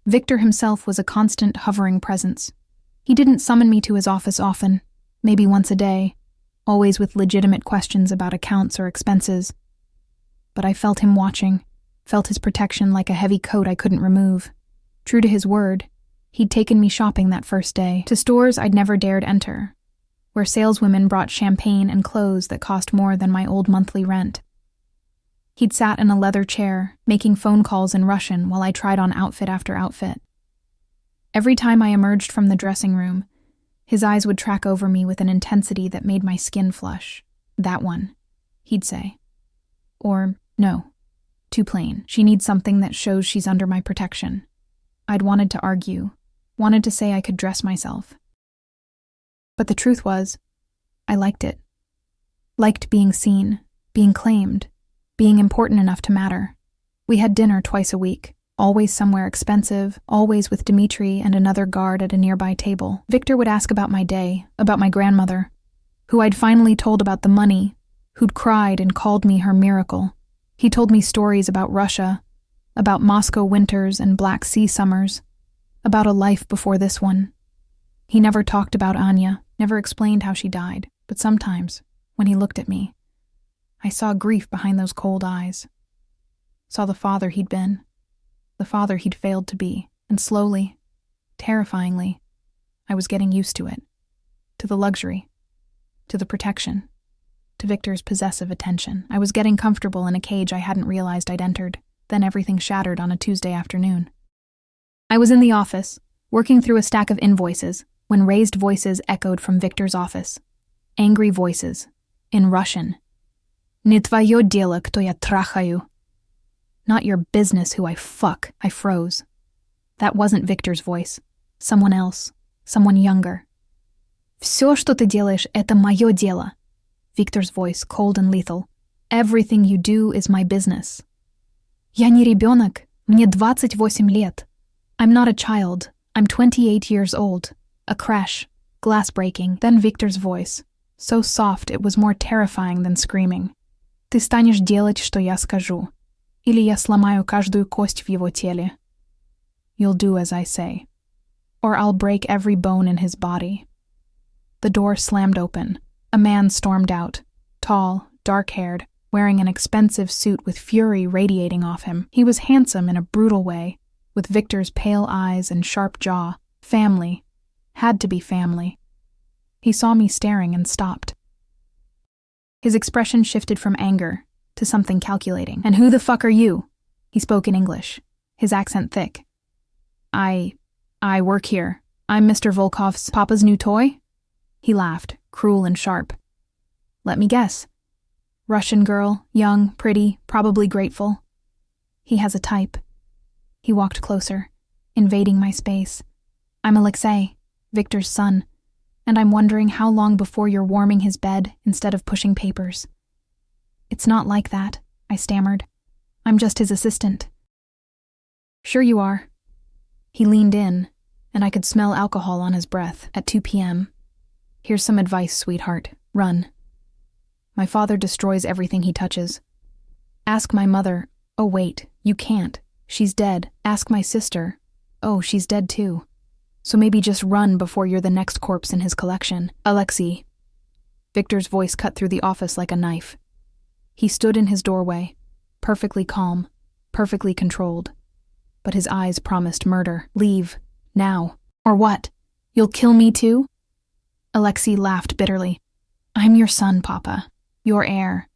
Speaker 1: Viktor himself was a constant hovering presence. He didn't summon me to his office often, maybe once a day, always with legitimate questions about accounts or expenses. But I felt him watching, felt his protection like a heavy coat I couldn't remove. True to his word, he'd taken me shopping that first day, to stores I'd never dared enter, where saleswomen brought champagne and clothes that cost more than my old monthly rent. He'd sat in a leather chair, making phone calls in Russian while I tried on outfit after outfit. Every time I emerged from the dressing room, his eyes would track over me with an intensity that made my skin flush. That one, he'd say. Or, no, too plain. She needs something that shows she's under my protection. I'd wanted to argue, wanted to say I could dress myself. But the truth was, I liked it. Liked being seen, being claimed, being important enough to matter. We had dinner twice a week, always somewhere expensive, always with Dmitri and another guard at a nearby table. Viktor would ask about my day, about my grandmother, who I'd finally told about the money, who'd cried and called me her miracle. He told me stories about Russia, about Moscow winters and Black Sea summers, about a life before this one. He never talked about Anya, never explained how she died, but sometimes, when he looked at me, I saw grief behind those cold eyes. Saw the father he'd been, the father he'd failed to be, and slowly, terrifyingly, I was getting used to it, to the luxury, to the protection, to Viktor's possessive attention. I was getting comfortable in a cage I hadn't realized I'd entered. Then everything shattered on a Tuesday afternoon. I was in the office, working through a stack of invoices, when raised voices echoed from Viktor's office. Angry voices, in Russian. «Не твое дело, кто я трахаю». Not your business who I fuck, I froze. That wasn't Viktor's voice. Someone else, someone younger. «Все, что ты делаешь, это мое дело». Viktor's voice, cold and lethal. Everything you do is my business. Я не ребенок, мне 28 лет. I'm not a child, I'm 28 years old. A crash, glass breaking, then Viktor's voice, so soft it was more terrifying than screaming. Ты станешь делать, что я скажу, или я сломаю каждую кость в его теле. You'll do as I say, or I'll break every bone in his body. The door slammed open. A man stormed out, tall, dark-haired, wearing an expensive suit with fury radiating off him. He was handsome in a brutal way, with Viktor's pale eyes and sharp jaw. Family. Had to be family. He saw me staring and stopped. His expression shifted from anger to something calculating. And who the fuck are you? He spoke in English, his accent thick. I work here. I'm Mr. Volkov's papa's new toy? He laughed, cruel and sharp. Let me guess. Russian girl, young, pretty, probably grateful. He has a type. He walked closer, invading my space. I'm Alexei, Viktor's son, and I'm wondering how long before you're warming his bed instead of pushing papers. It's not like that, I stammered. I'm just his assistant. Sure you are. He leaned in, and I could smell alcohol on his breath at 2 p.m. Here's some advice, sweetheart. Run. My father destroys everything he touches. Ask my mother. Oh, wait, you can't. She's dead. Ask my sister. Oh, she's dead too. So maybe just run before you're the next corpse in his collection. Alexei. Victor's voice cut through the office like a knife. He stood in his doorway, perfectly calm, perfectly controlled. But his eyes promised murder. Leave. Now. Or what? You'll kill me too? Alexei laughed bitterly. I'm your son, Papa. Your heir.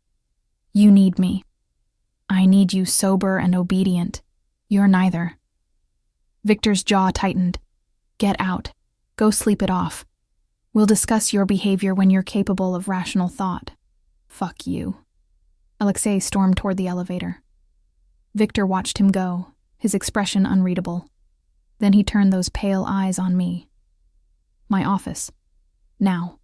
Speaker 1: You need me. I need you sober and obedient. You're neither. Victor's jaw tightened. Get out. Go sleep it off. We'll discuss your behavior when you're capable of rational thought. Fuck you. Alexei stormed toward the elevator. Victor watched him go, his expression unreadable. Then he turned those pale eyes on me. My office. Now.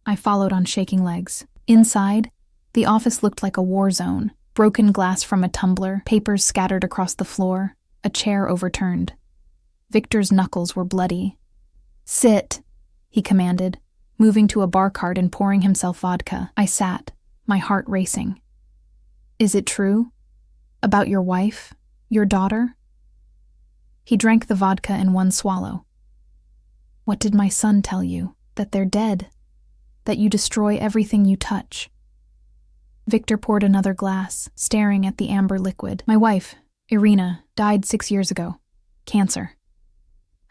Speaker 1: I followed on shaking legs. Inside, the office looked like a war zone. Broken glass from a tumbler, papers scattered across the floor, a chair overturned. Victor's knuckles were bloody. Sit, he commanded, moving to a bar cart and pouring himself vodka. I sat, my heart racing. Is it true? About your wife? Your daughter? He drank the vodka in one swallow. What did my son tell you? That they're dead? That you destroy everything you touch? Victor poured another glass, staring at the amber liquid. My wife, Irina, died 6 years ago. Cancer.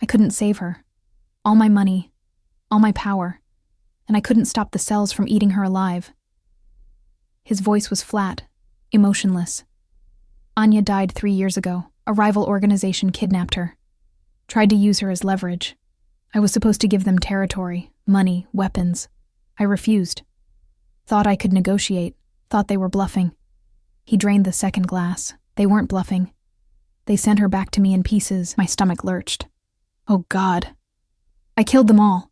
Speaker 1: I couldn't save her. All my money, all my power, and I couldn't stop the cells from eating her alive. His voice was flat, emotionless. Anya died 3 years ago. A rival organization kidnapped her. Tried to use her as leverage. I was supposed to give them territory, money, weapons. I refused. Thought I could negotiate. Thought they were bluffing. He drained the second glass. They weren't bluffing. They sent her back to me in pieces. My stomach lurched. Oh God. I killed them all.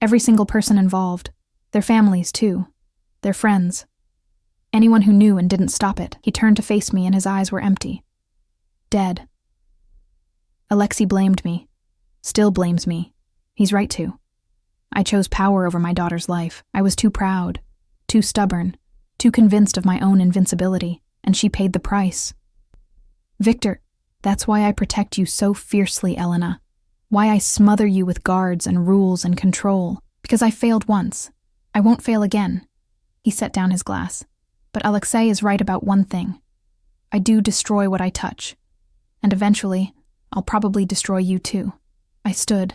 Speaker 1: Every single person involved. Their families, too. Their friends. Anyone who knew and didn't stop it. He turned to face me and his eyes were empty. Dead. Alexei blamed me. Still blames me. He's right to. I chose power over my daughter's life. I was too proud, too stubborn, too convinced of my own invincibility, and she paid the price. Victor, that's why I protect you so fiercely, Elena. Why I smother you with guards and rules and control. Because I failed once. I won't fail again. He set down his glass. But Alexei is right about one thing. I do destroy what I touch. And eventually, I'll probably destroy you too. I stood,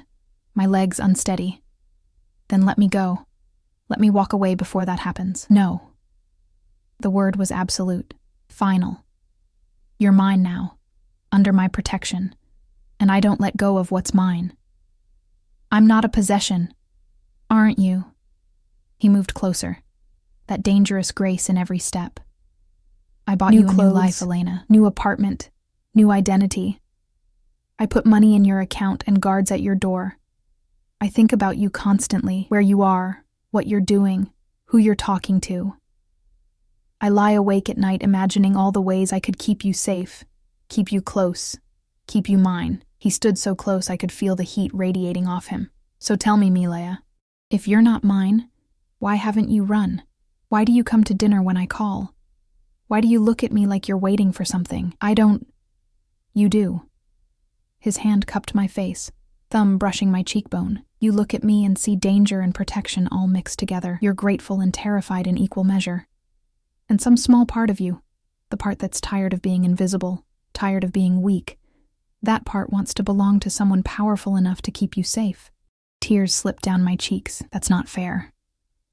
Speaker 1: my legs unsteady. Then let me go. Let me walk away before that happens. No. The word was absolute, final. You're mine now, under my protection, and I don't let go of what's mine. I'm not a possession, aren't you? He moved closer, that dangerous grace in every step. I bought you a new life, Elena, new apartment, new identity. I put money in your account and guards at your door. I think about you constantly, where you are, what you're doing, who you're talking to. I lie awake at night imagining all the ways I could keep you safe, keep you close, keep you mine. He stood so close I could feel the heat radiating off him. So tell me, Milaya, if you're not mine, why haven't you run? Why do you come to dinner when I call? Why do you look at me like you're waiting for something? I don't. You do. His hand cupped my face, thumb brushing my cheekbone. You look at me and see danger and protection all mixed together. You're grateful and terrified in equal measure. And some small part of you, the part that's tired of being invisible, tired of being weak, that part wants to belong to someone powerful enough to keep you safe. Tears slipped down my cheeks. That's not fair.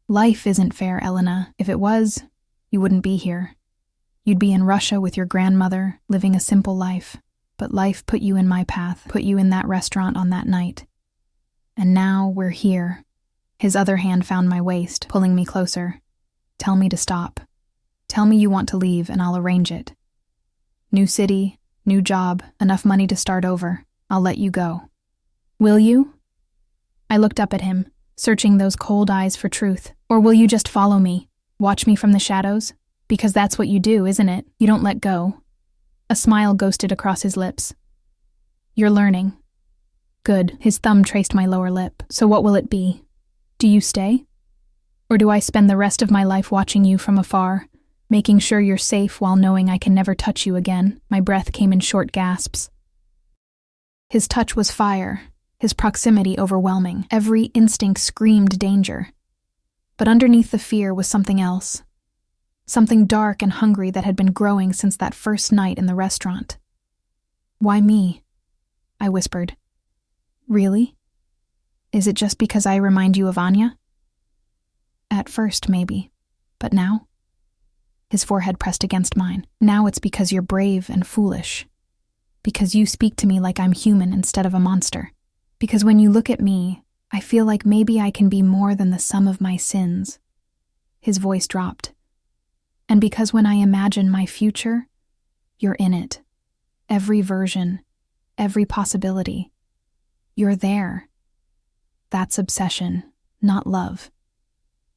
Speaker 1: Life isn't fair, Elena. If it was, you wouldn't be here. You'd be in Russia with your grandmother, living a simple life. But life put you in my path, put you in that restaurant on that night. And now we're here. His other hand found my waist, pulling me closer. Tell me to stop. Tell me you want to leave and I'll arrange it. New city, new job, enough money to start over. I'll let you go. Will you? I looked up at him, searching those cold eyes for truth. Or will you just follow me, watch me from the shadows? Because that's what you do, isn't it? You don't let go. A smile ghosted across his lips. You're learning. Good. His thumb traced my lower lip. So what will it be? Do you stay? Or do I spend the rest of my life watching you from afar, making sure you're safe while knowing I can never touch you again?" My breath came in short gasps. His touch was fire, his proximity overwhelming. Every instinct screamed danger. But underneath the fear was something else. Something dark and hungry that had been growing since that first night in the restaurant. "Why me?" I whispered. "Really? Is it just because I remind you of Anya?" "At first, maybe. But now?" His forehead pressed against mine. "Now it's because you're brave and foolish. Because you speak to me like I'm human instead of a monster. Because when you look at me, I feel like maybe I can be more than the sum of my sins." His voice dropped. "And because when I imagine my future, you're in it. Every version, every possibility. You're there. That's obsession, not love.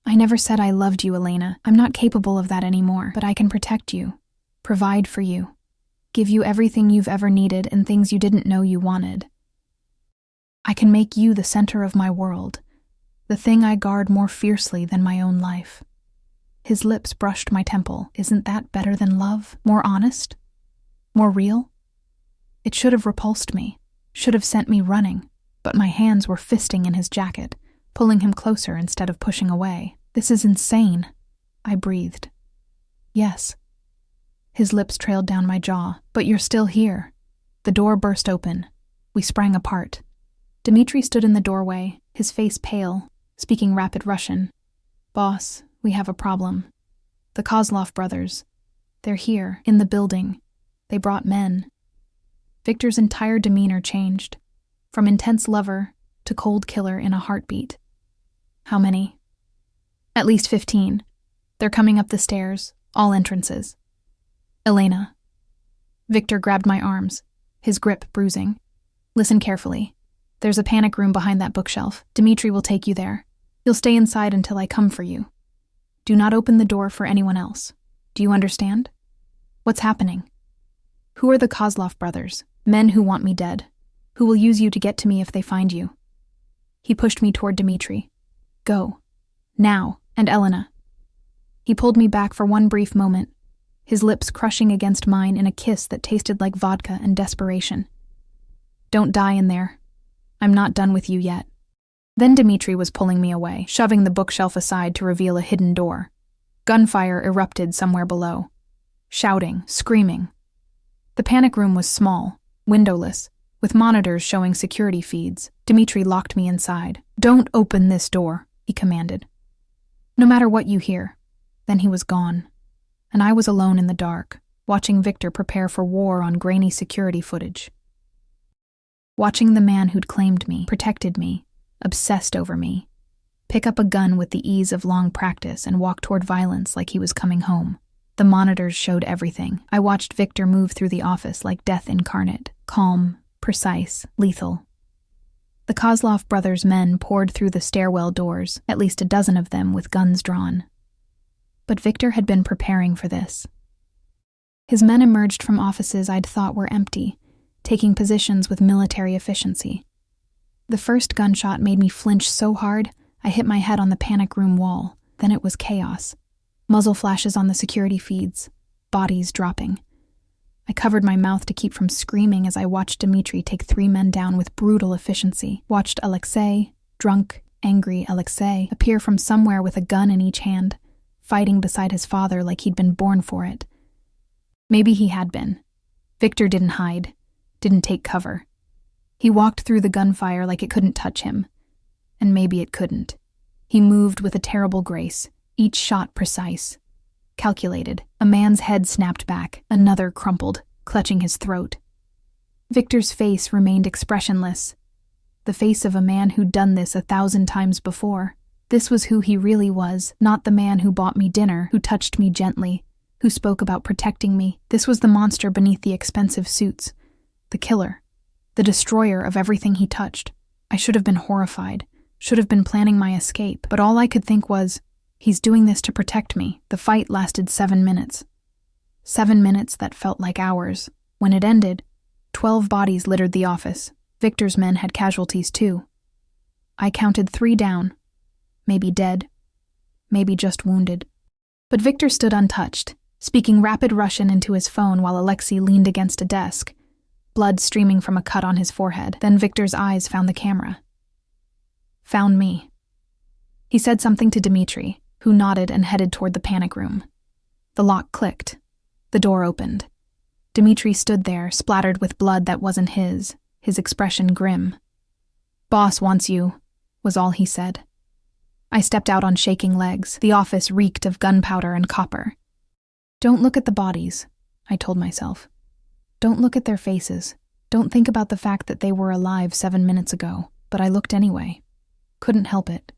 Speaker 1: I never said I loved you, Elena. I'm not capable of that anymore, but I can protect you, provide for you, give you everything you've ever needed and things you didn't know you wanted. I can make you the center of my world, the thing I guard more fiercely than my own life." His lips brushed my temple. "Isn't that better than love? More honest? More real?" It should have repulsed me, should have sent me running, but my hands were fisting in his jacket, pulling him closer instead of pushing away. "This is insane," I breathed. "Yes." His lips trailed down my jaw. "But you're still here." The door burst open. We sprang apart. Dmitri stood in the doorway, his face pale, speaking rapid Russian. "Boss, we have a problem. The Kozlov brothers. They're here, in the building. They brought men." Victor's entire demeanor changed, from intense lover to cold killer in a heartbeat. "How many?" "At least 15. They're coming up the stairs, all entrances." "Elena." Victor grabbed my arms, his grip bruising. "Listen carefully. There's a panic room behind that bookshelf. Dmitri will take you there. You'll stay inside until I come for you. Do not open the door for anyone else. Do you understand? What's happening? Who are the Kozlov brothers? Men who want me dead, who will use you to get to me if they find you." He pushed me toward Dmitri. "Go. Now. And Elena." He pulled me back for one brief moment, his lips crushing against mine in a kiss that tasted like vodka and desperation. "Don't die in there. I'm not done with you yet." Then Dmitri was pulling me away, shoving the bookshelf aside to reveal a hidden door. Gunfire erupted somewhere below. Shouting, screaming. The panic room was small, windowless, with monitors showing security feeds. Dmitri locked me inside. "Don't open this door," he commanded. "No matter what you hear." Then he was gone, and I was alone in the dark, watching Victor prepare for war on grainy security footage. Watching the man who'd claimed me, protected me, obsessed over me, pick up a gun with the ease of long practice and walk toward violence like he was coming home. The monitors showed everything. I watched Victor move through the office like death incarnate, calm, precise, lethal. The Kozlov brothers' men poured through the stairwell doors, at least a dozen of them with guns drawn. But Victor had been preparing for this. His men emerged from offices I'd thought were empty, taking positions with military efficiency. The first gunshot made me flinch so hard, I hit my head on the panic room wall. Then it was chaos. Muzzle flashes on the security feeds, bodies dropping. I covered my mouth to keep from screaming as I watched Dmitri take 3 men down with brutal efficiency, watched Alexei, drunk, angry Alexei, appear from somewhere with a gun in each hand, fighting beside his father like he'd been born for it. Maybe he had been. Victor didn't hide, didn't take cover. He walked through the gunfire like it couldn't touch him. And maybe it couldn't. He moved with a terrible grace, each shot precise. Calculated. A man's head snapped back, another crumpled, clutching his throat. Victor's face remained expressionless. The face of a man who'd done this 1,000 times before. This was who he really was, not the man who bought me dinner, who touched me gently, who spoke about protecting me. This was the monster beneath the expensive suits. The killer. The destroyer of everything he touched. I should have been horrified, should have been planning my escape, but all I could think was, he's doing this to protect me. The fight lasted 7 minutes. 7 minutes that felt like hours. When it ended, 12 bodies littered the office. Victor's men had casualties too. I counted 3 down. Maybe dead. Maybe just wounded. But Victor stood untouched, speaking rapid Russian into his phone while Alexei leaned against a desk, blood streaming from a cut on his forehead. Then Victor's eyes found the camera. Found me. He said something to Dmitri, who nodded and headed toward the panic room. The lock clicked. The door opened. Dmitri stood there, splattered with blood that wasn't his expression grim. "Boss wants you," was all he said. I stepped out on shaking legs. The office reeked of gunpowder and copper. "Don't look at the bodies," I told myself. "Don't look at their faces. Don't think about the fact that they were alive 7 minutes ago." But I looked anyway. Couldn't help it.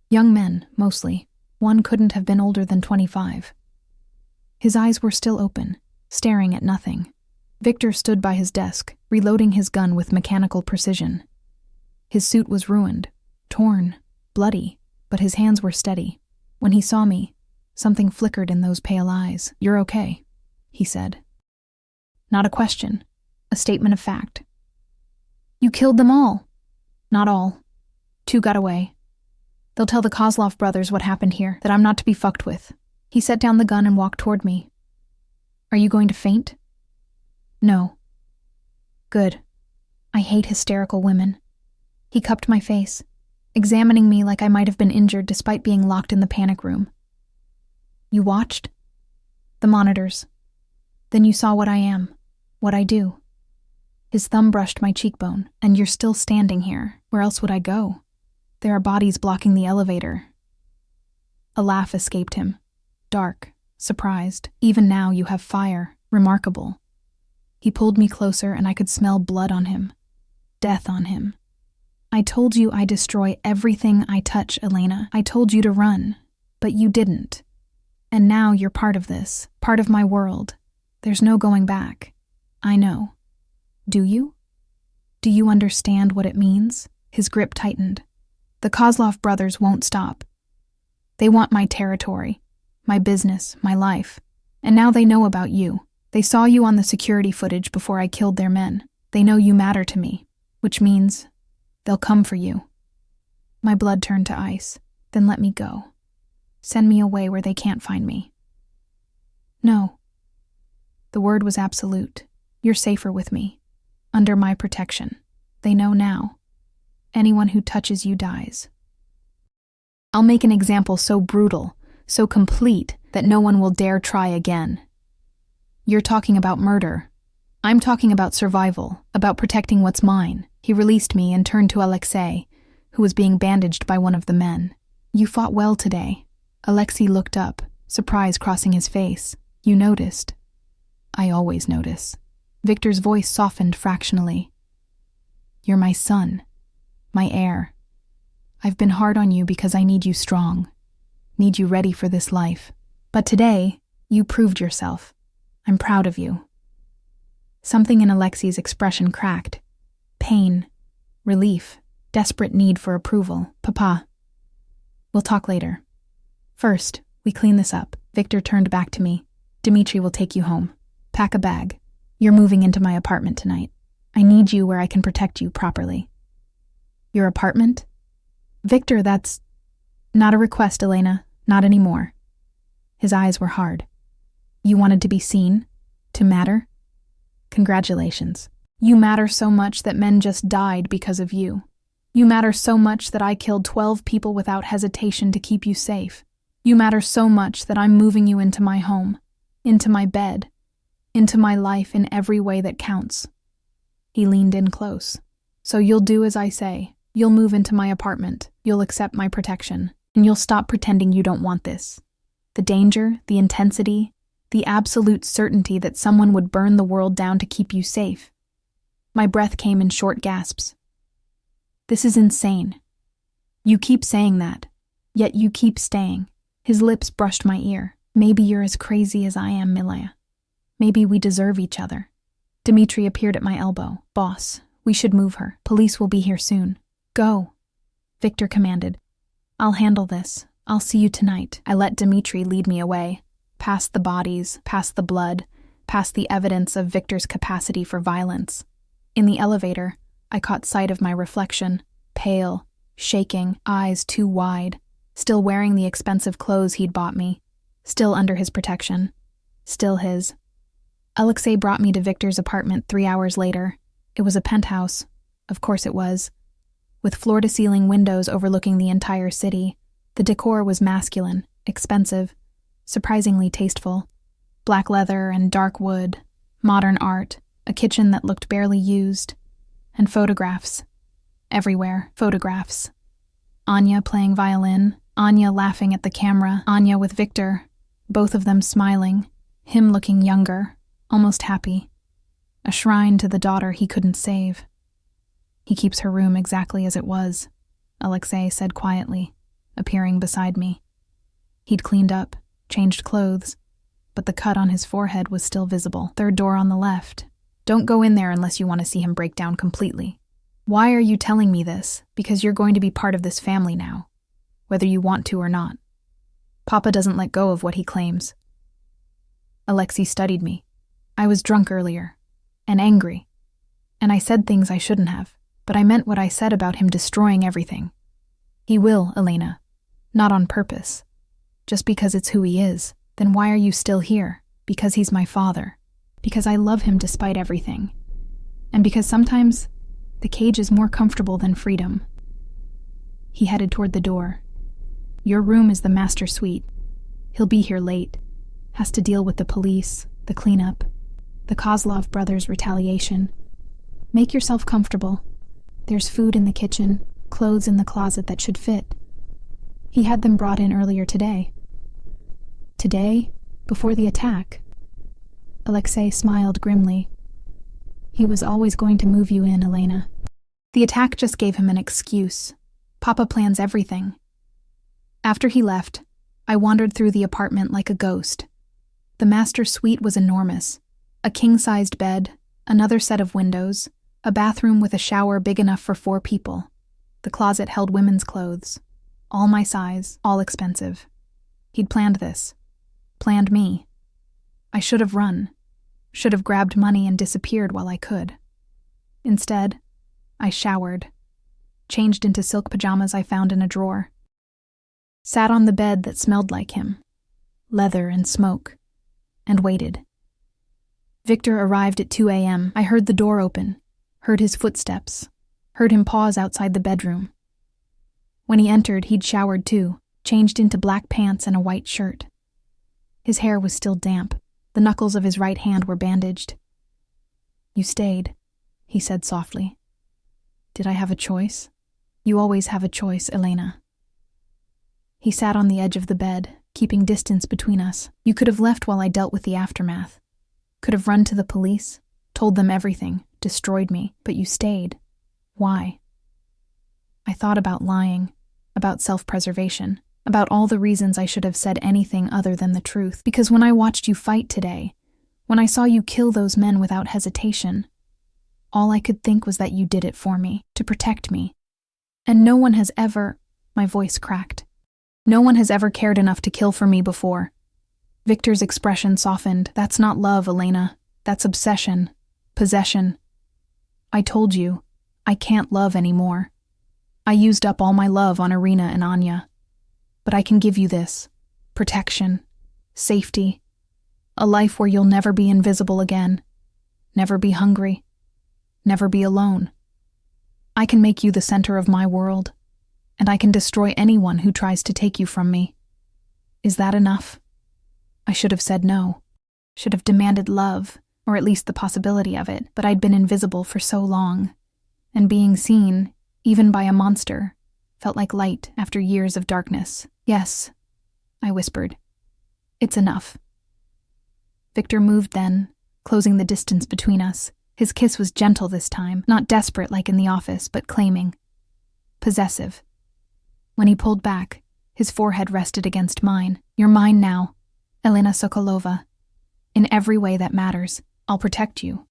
Speaker 1: Young men, mostly. One couldn't have been older than 25. His eyes were still open, staring at nothing. Victor stood by his desk, reloading his gun with mechanical precision. His suit was ruined, torn, bloody, but his hands were steady. When he saw me, something flickered in those pale eyes. "You're okay," he said. Not a question, a statement of fact. "You killed them all." "Not all. 2 got away. They'll tell the Kozlov brothers what happened here, that I'm not to be fucked with." He set down the gun and walked toward me. "Are you going to faint?" "No." "Good. I hate hysterical women." He cupped my face, examining me like I might have been injured despite being locked in the panic room. "You watched?" "The monitors. Then you saw what I am, what I do." His thumb brushed my cheekbone. "And you're still standing here. Where else would I go? There are bodies blocking the elevator." A laugh escaped him. Dark, surprised. "Even now you have fire. Remarkable." He pulled me closer and I could smell blood on him. Death on him. "I told you I destroy everything I touch, Elena. I told you to run, but you didn't. And now you're part of this, part of my world. There's no going back. I know. Do you? Do you understand what it means?" His grip tightened. "The Kozlov brothers won't stop. They want my territory, my business, my life. And now they know about you. They saw you on the security footage before I killed their men. They know you matter to me, which means they'll come for you." My blood turned to ice. "Then let me go. Send me away where they can't find me." "No." The word was absolute. "You're safer with me. Under my protection. They know now. Anyone who touches you dies. I'll make an example so brutal, so complete, that no one will dare try again. You're talking about murder. I'm talking about survival, about protecting what's mine." He released me and turned to Alexei, who was being bandaged by one of the men. "You fought well today." Alexei looked up, surprise crossing his face. "You noticed." "I always notice." Victor's voice softened fractionally. "You're my son, my heir. I've been hard on you because I need you strong, need you ready for this life. But today, you proved yourself. I'm proud of you." Something in Alexei's expression cracked. Pain, relief, desperate need for approval. "Papa, we'll talk later. First, we clean this up." Victor turned back to me. "Dmitri will take you home. Pack a bag. You're moving into my apartment tonight. I need you where I can protect you properly." "Your apartment?" "Victor, that's not a request, Elena. Not anymore." His eyes were hard. "You wanted to be seen? To matter? Congratulations. You matter so much that men just died because of you. You matter so much that I killed 12 people without hesitation to keep you safe. You matter so much that I'm moving you into my home, into my bed, into my life in every way that counts." He leaned in close. "So you'll do as I say. You'll move into my apartment. You'll accept my protection. And you'll stop pretending you don't want this. The danger, the intensity, the absolute certainty that someone would burn the world down to keep you safe." My breath came in short gasps. "This is insane. You keep saying that, yet you keep staying." His lips brushed my ear. "Maybe you're as crazy as I am, Milaya. Maybe we deserve each other." Dmitri appeared at my elbow. "Boss, we should move her. Police will be here soon." "Go," Victor commanded. "I'll handle this. I'll see you tonight." I let Dmitri lead me away, past the bodies, past the blood, past the evidence of Victor's capacity for violence. In the elevator, I caught sight of my reflection, pale, shaking, eyes too wide. still wearing the expensive clothes he'd bought me, still under his protection, still his. Alexei brought me to Victor's apartment 3 hours later. It was a penthouse. Of course it was. With floor-to-ceiling windows overlooking the entire city, the decor was masculine, expensive, surprisingly tasteful. Black leather and dark wood, modern art, a kitchen that looked barely used, and photographs. Everywhere, photographs. Anya playing violin, Anya laughing at the camera, Anya with Victor, both of them smiling, him looking younger, almost happy. A shrine to the daughter he couldn't save. He keeps her room exactly as it was, Alexei said quietly, appearing beside me. He'd cleaned up, changed clothes, but the cut on his forehead was still visible. Third door on the left. Don't go in there unless you want to see him break down completely. Why are you telling me this? Because you're going to be part of this family now, whether you want to or not. Papa doesn't let go of what he claims. Alexei studied me. I was drunk earlier, and angry, and I said things I shouldn't have, but I meant what I said about him destroying everything. He will, Elena. Not on purpose. Just because it's who he is. Then why are you still here? Because he's my father. Because I love him despite everything. And because sometimes the cage is more comfortable than freedom. He headed toward the door. Your room is the master suite. He'll be here late. Has to deal with the police, the cleanup, the Kozlov brothers' retaliation. Make yourself comfortable. There's food in the kitchen, clothes in the closet that should fit. He had them brought in earlier today. Today, before the attack. Alexei smiled grimly. He was always going to move you in, Elena. The attack just gave him an excuse. Papa plans everything. After he left, I wandered through the apartment like a ghost. The master suite was enormous. A king-sized bed, another set of windows, a bathroom with a shower big enough for 4 people. The closet held women's clothes. All my size, all expensive. He'd planned this. Planned me. I should have run. Should have grabbed money and disappeared while I could. Instead, I showered. Changed into silk pajamas I found in a drawer. Sat on the bed that smelled like him. Leather and smoke. And waited. Victor arrived at 2 a.m. I heard the door open. Heard his footsteps. Heard him pause outside the bedroom. When he entered, he'd showered too, changed into black pants and a white shirt. His hair was still damp. The knuckles of his right hand were bandaged. You stayed, he said softly. Did I have a choice? You always have a choice, Elena. He sat on the edge of the bed, keeping distance between us. You could have left while I dealt with the aftermath. Could have run to the police, told them everything, destroyed me, but you stayed. Why? I thought about lying, about self-preservation, about all the reasons I should have said anything other than the truth. Because when I watched you fight today, when I saw you kill those men without hesitation, all I could think was that you did it for me, to protect me. And no one has ever, my voice cracked, no one has ever cared enough to kill for me before. Victor's expression softened. That's not love, Elena. That's obsession. Possession. I told you, I can't love anymore. I used up all my love on Irina and Anya. But I can give you this. Protection. Safety. A life where you'll never be invisible again. Never be hungry. Never be alone. I can make you the center of my world. And I can destroy anyone who tries to take you from me. Is that enough? I should have said no. Should have demanded love, or at least the possibility of it, but I'd been invisible for so long. And being seen, even by a monster, felt like light after years of darkness. Yes, I whispered. It's enough. Victor moved then, closing the distance between us. His kiss was gentle this time, not desperate like in the office, but claiming. Possessive. When he pulled back, his forehead rested against mine. You're mine now, Elena Sokolova. In every way that matters, I'll protect you,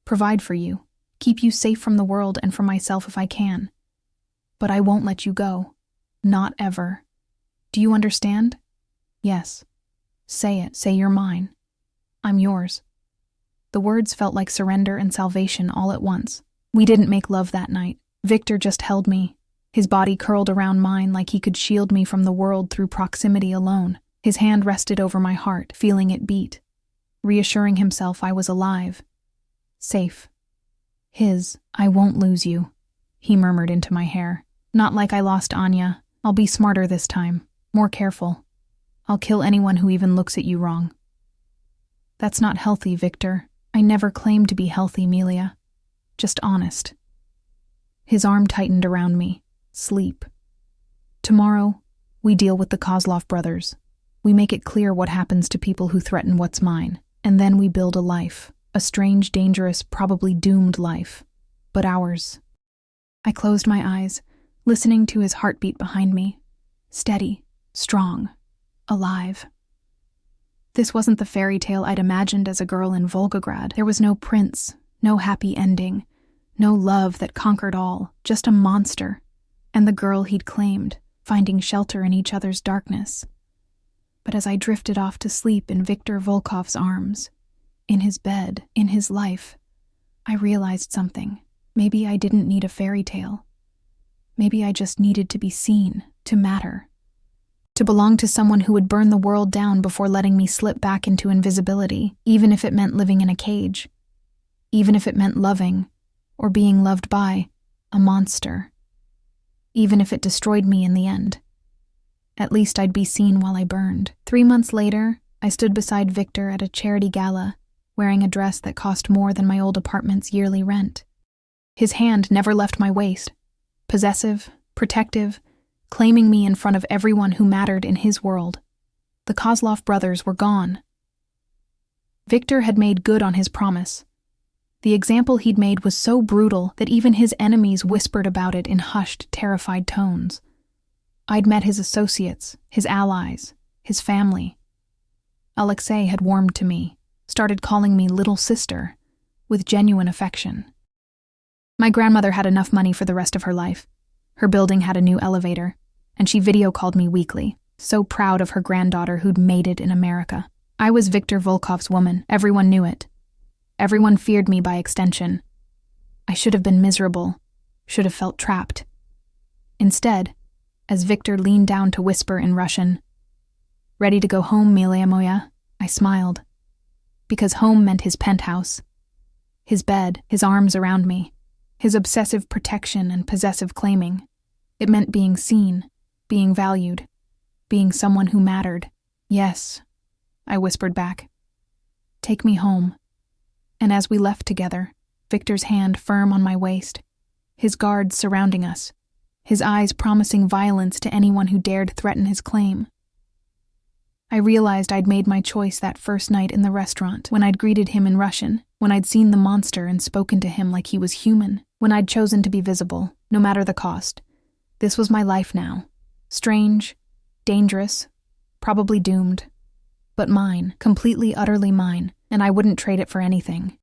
Speaker 1: provide for you, keep you safe from the world and from myself if I can. But I won't let you go. Not ever. Do you understand? Yes. Say it. Say you're mine. I'm yours. The words felt like surrender and salvation all at once. We didn't make love that night. Victor just held me, His body curled around mine like he could shield me from the world through proximity alone. His hand rested over my heart, feeling it beat, reassuring himself I was alive, safe. His, "I won't lose you," he murmured into my hair. "Not like I lost Anya. I'll be smarter this time, more careful. I'll kill anyone who even looks at you wrong." "That's not healthy, Victor. I never claimed to be healthy, Melia. Just honest." His arm tightened around me. Sleep. "Tomorrow, we deal with the Kozlov brothers. We make it clear what happens to people who threaten what's mine, and then we build a life. A strange, dangerous, probably doomed life. But ours." I closed my eyes, listening to his heartbeat behind me. Steady, strong, alive. This wasn't the fairy tale I'd imagined as a girl in Volgograd. There was no prince, no happy ending, no love that conquered all, just a monster, and the girl he'd claimed, finding shelter in each other's darkness. But as I drifted off to sleep in Viktor Volkov's arms, in his bed, in his life, I realized something. Maybe I didn't need a fairy tale. Maybe I just needed to be seen, to matter. To belong to someone who would burn the world down before letting me slip back into invisibility, even if it meant living in a cage. Even if it meant loving, or being loved by, a monster. Even if it destroyed me in the end. At least I'd be seen while I burned. 3 months later, I stood beside Victor at a charity gala, wearing a dress that cost more than my old apartment's yearly rent. His hand never left my waist, possessive, protective, claiming me in front of everyone who mattered in his world. The Kozlov brothers were gone. Victor had made good on his promise. The example he'd made was so brutal that even his enemies whispered about it in hushed, terrified tones. I'd met his associates, his allies, his family. Alexei had warmed to me, started calling me little sister, with genuine affection. My grandmother had enough money for the rest of her life. Her building had a new elevator, and she video called me weekly, so proud of her granddaughter who'd made it in America. I was Viktor Volkov's woman. Everyone knew it. Everyone feared me by extension. I should have been miserable, should have felt trapped. Instead, as Victor leaned down to whisper in Russian, "Ready to go home, Milia moya?" I smiled. Because home meant his penthouse, his bed, his arms around me, his obsessive protection and possessive claiming. It meant being seen, being valued, being someone who mattered. "Yes," I whispered back. "Take me home." And as we left together, Victor's hand firm on my waist, his guards surrounding us, his eyes promising violence to anyone who dared threaten his claim. I realized I'd made my choice that first night in the restaurant, when I'd greeted him in Russian, when I'd seen the monster and spoken to him like he was human, when I'd chosen to be visible, no matter the cost. This was my life now. Strange, dangerous, probably doomed. But mine, completely, utterly mine, and I wouldn't trade it for anything.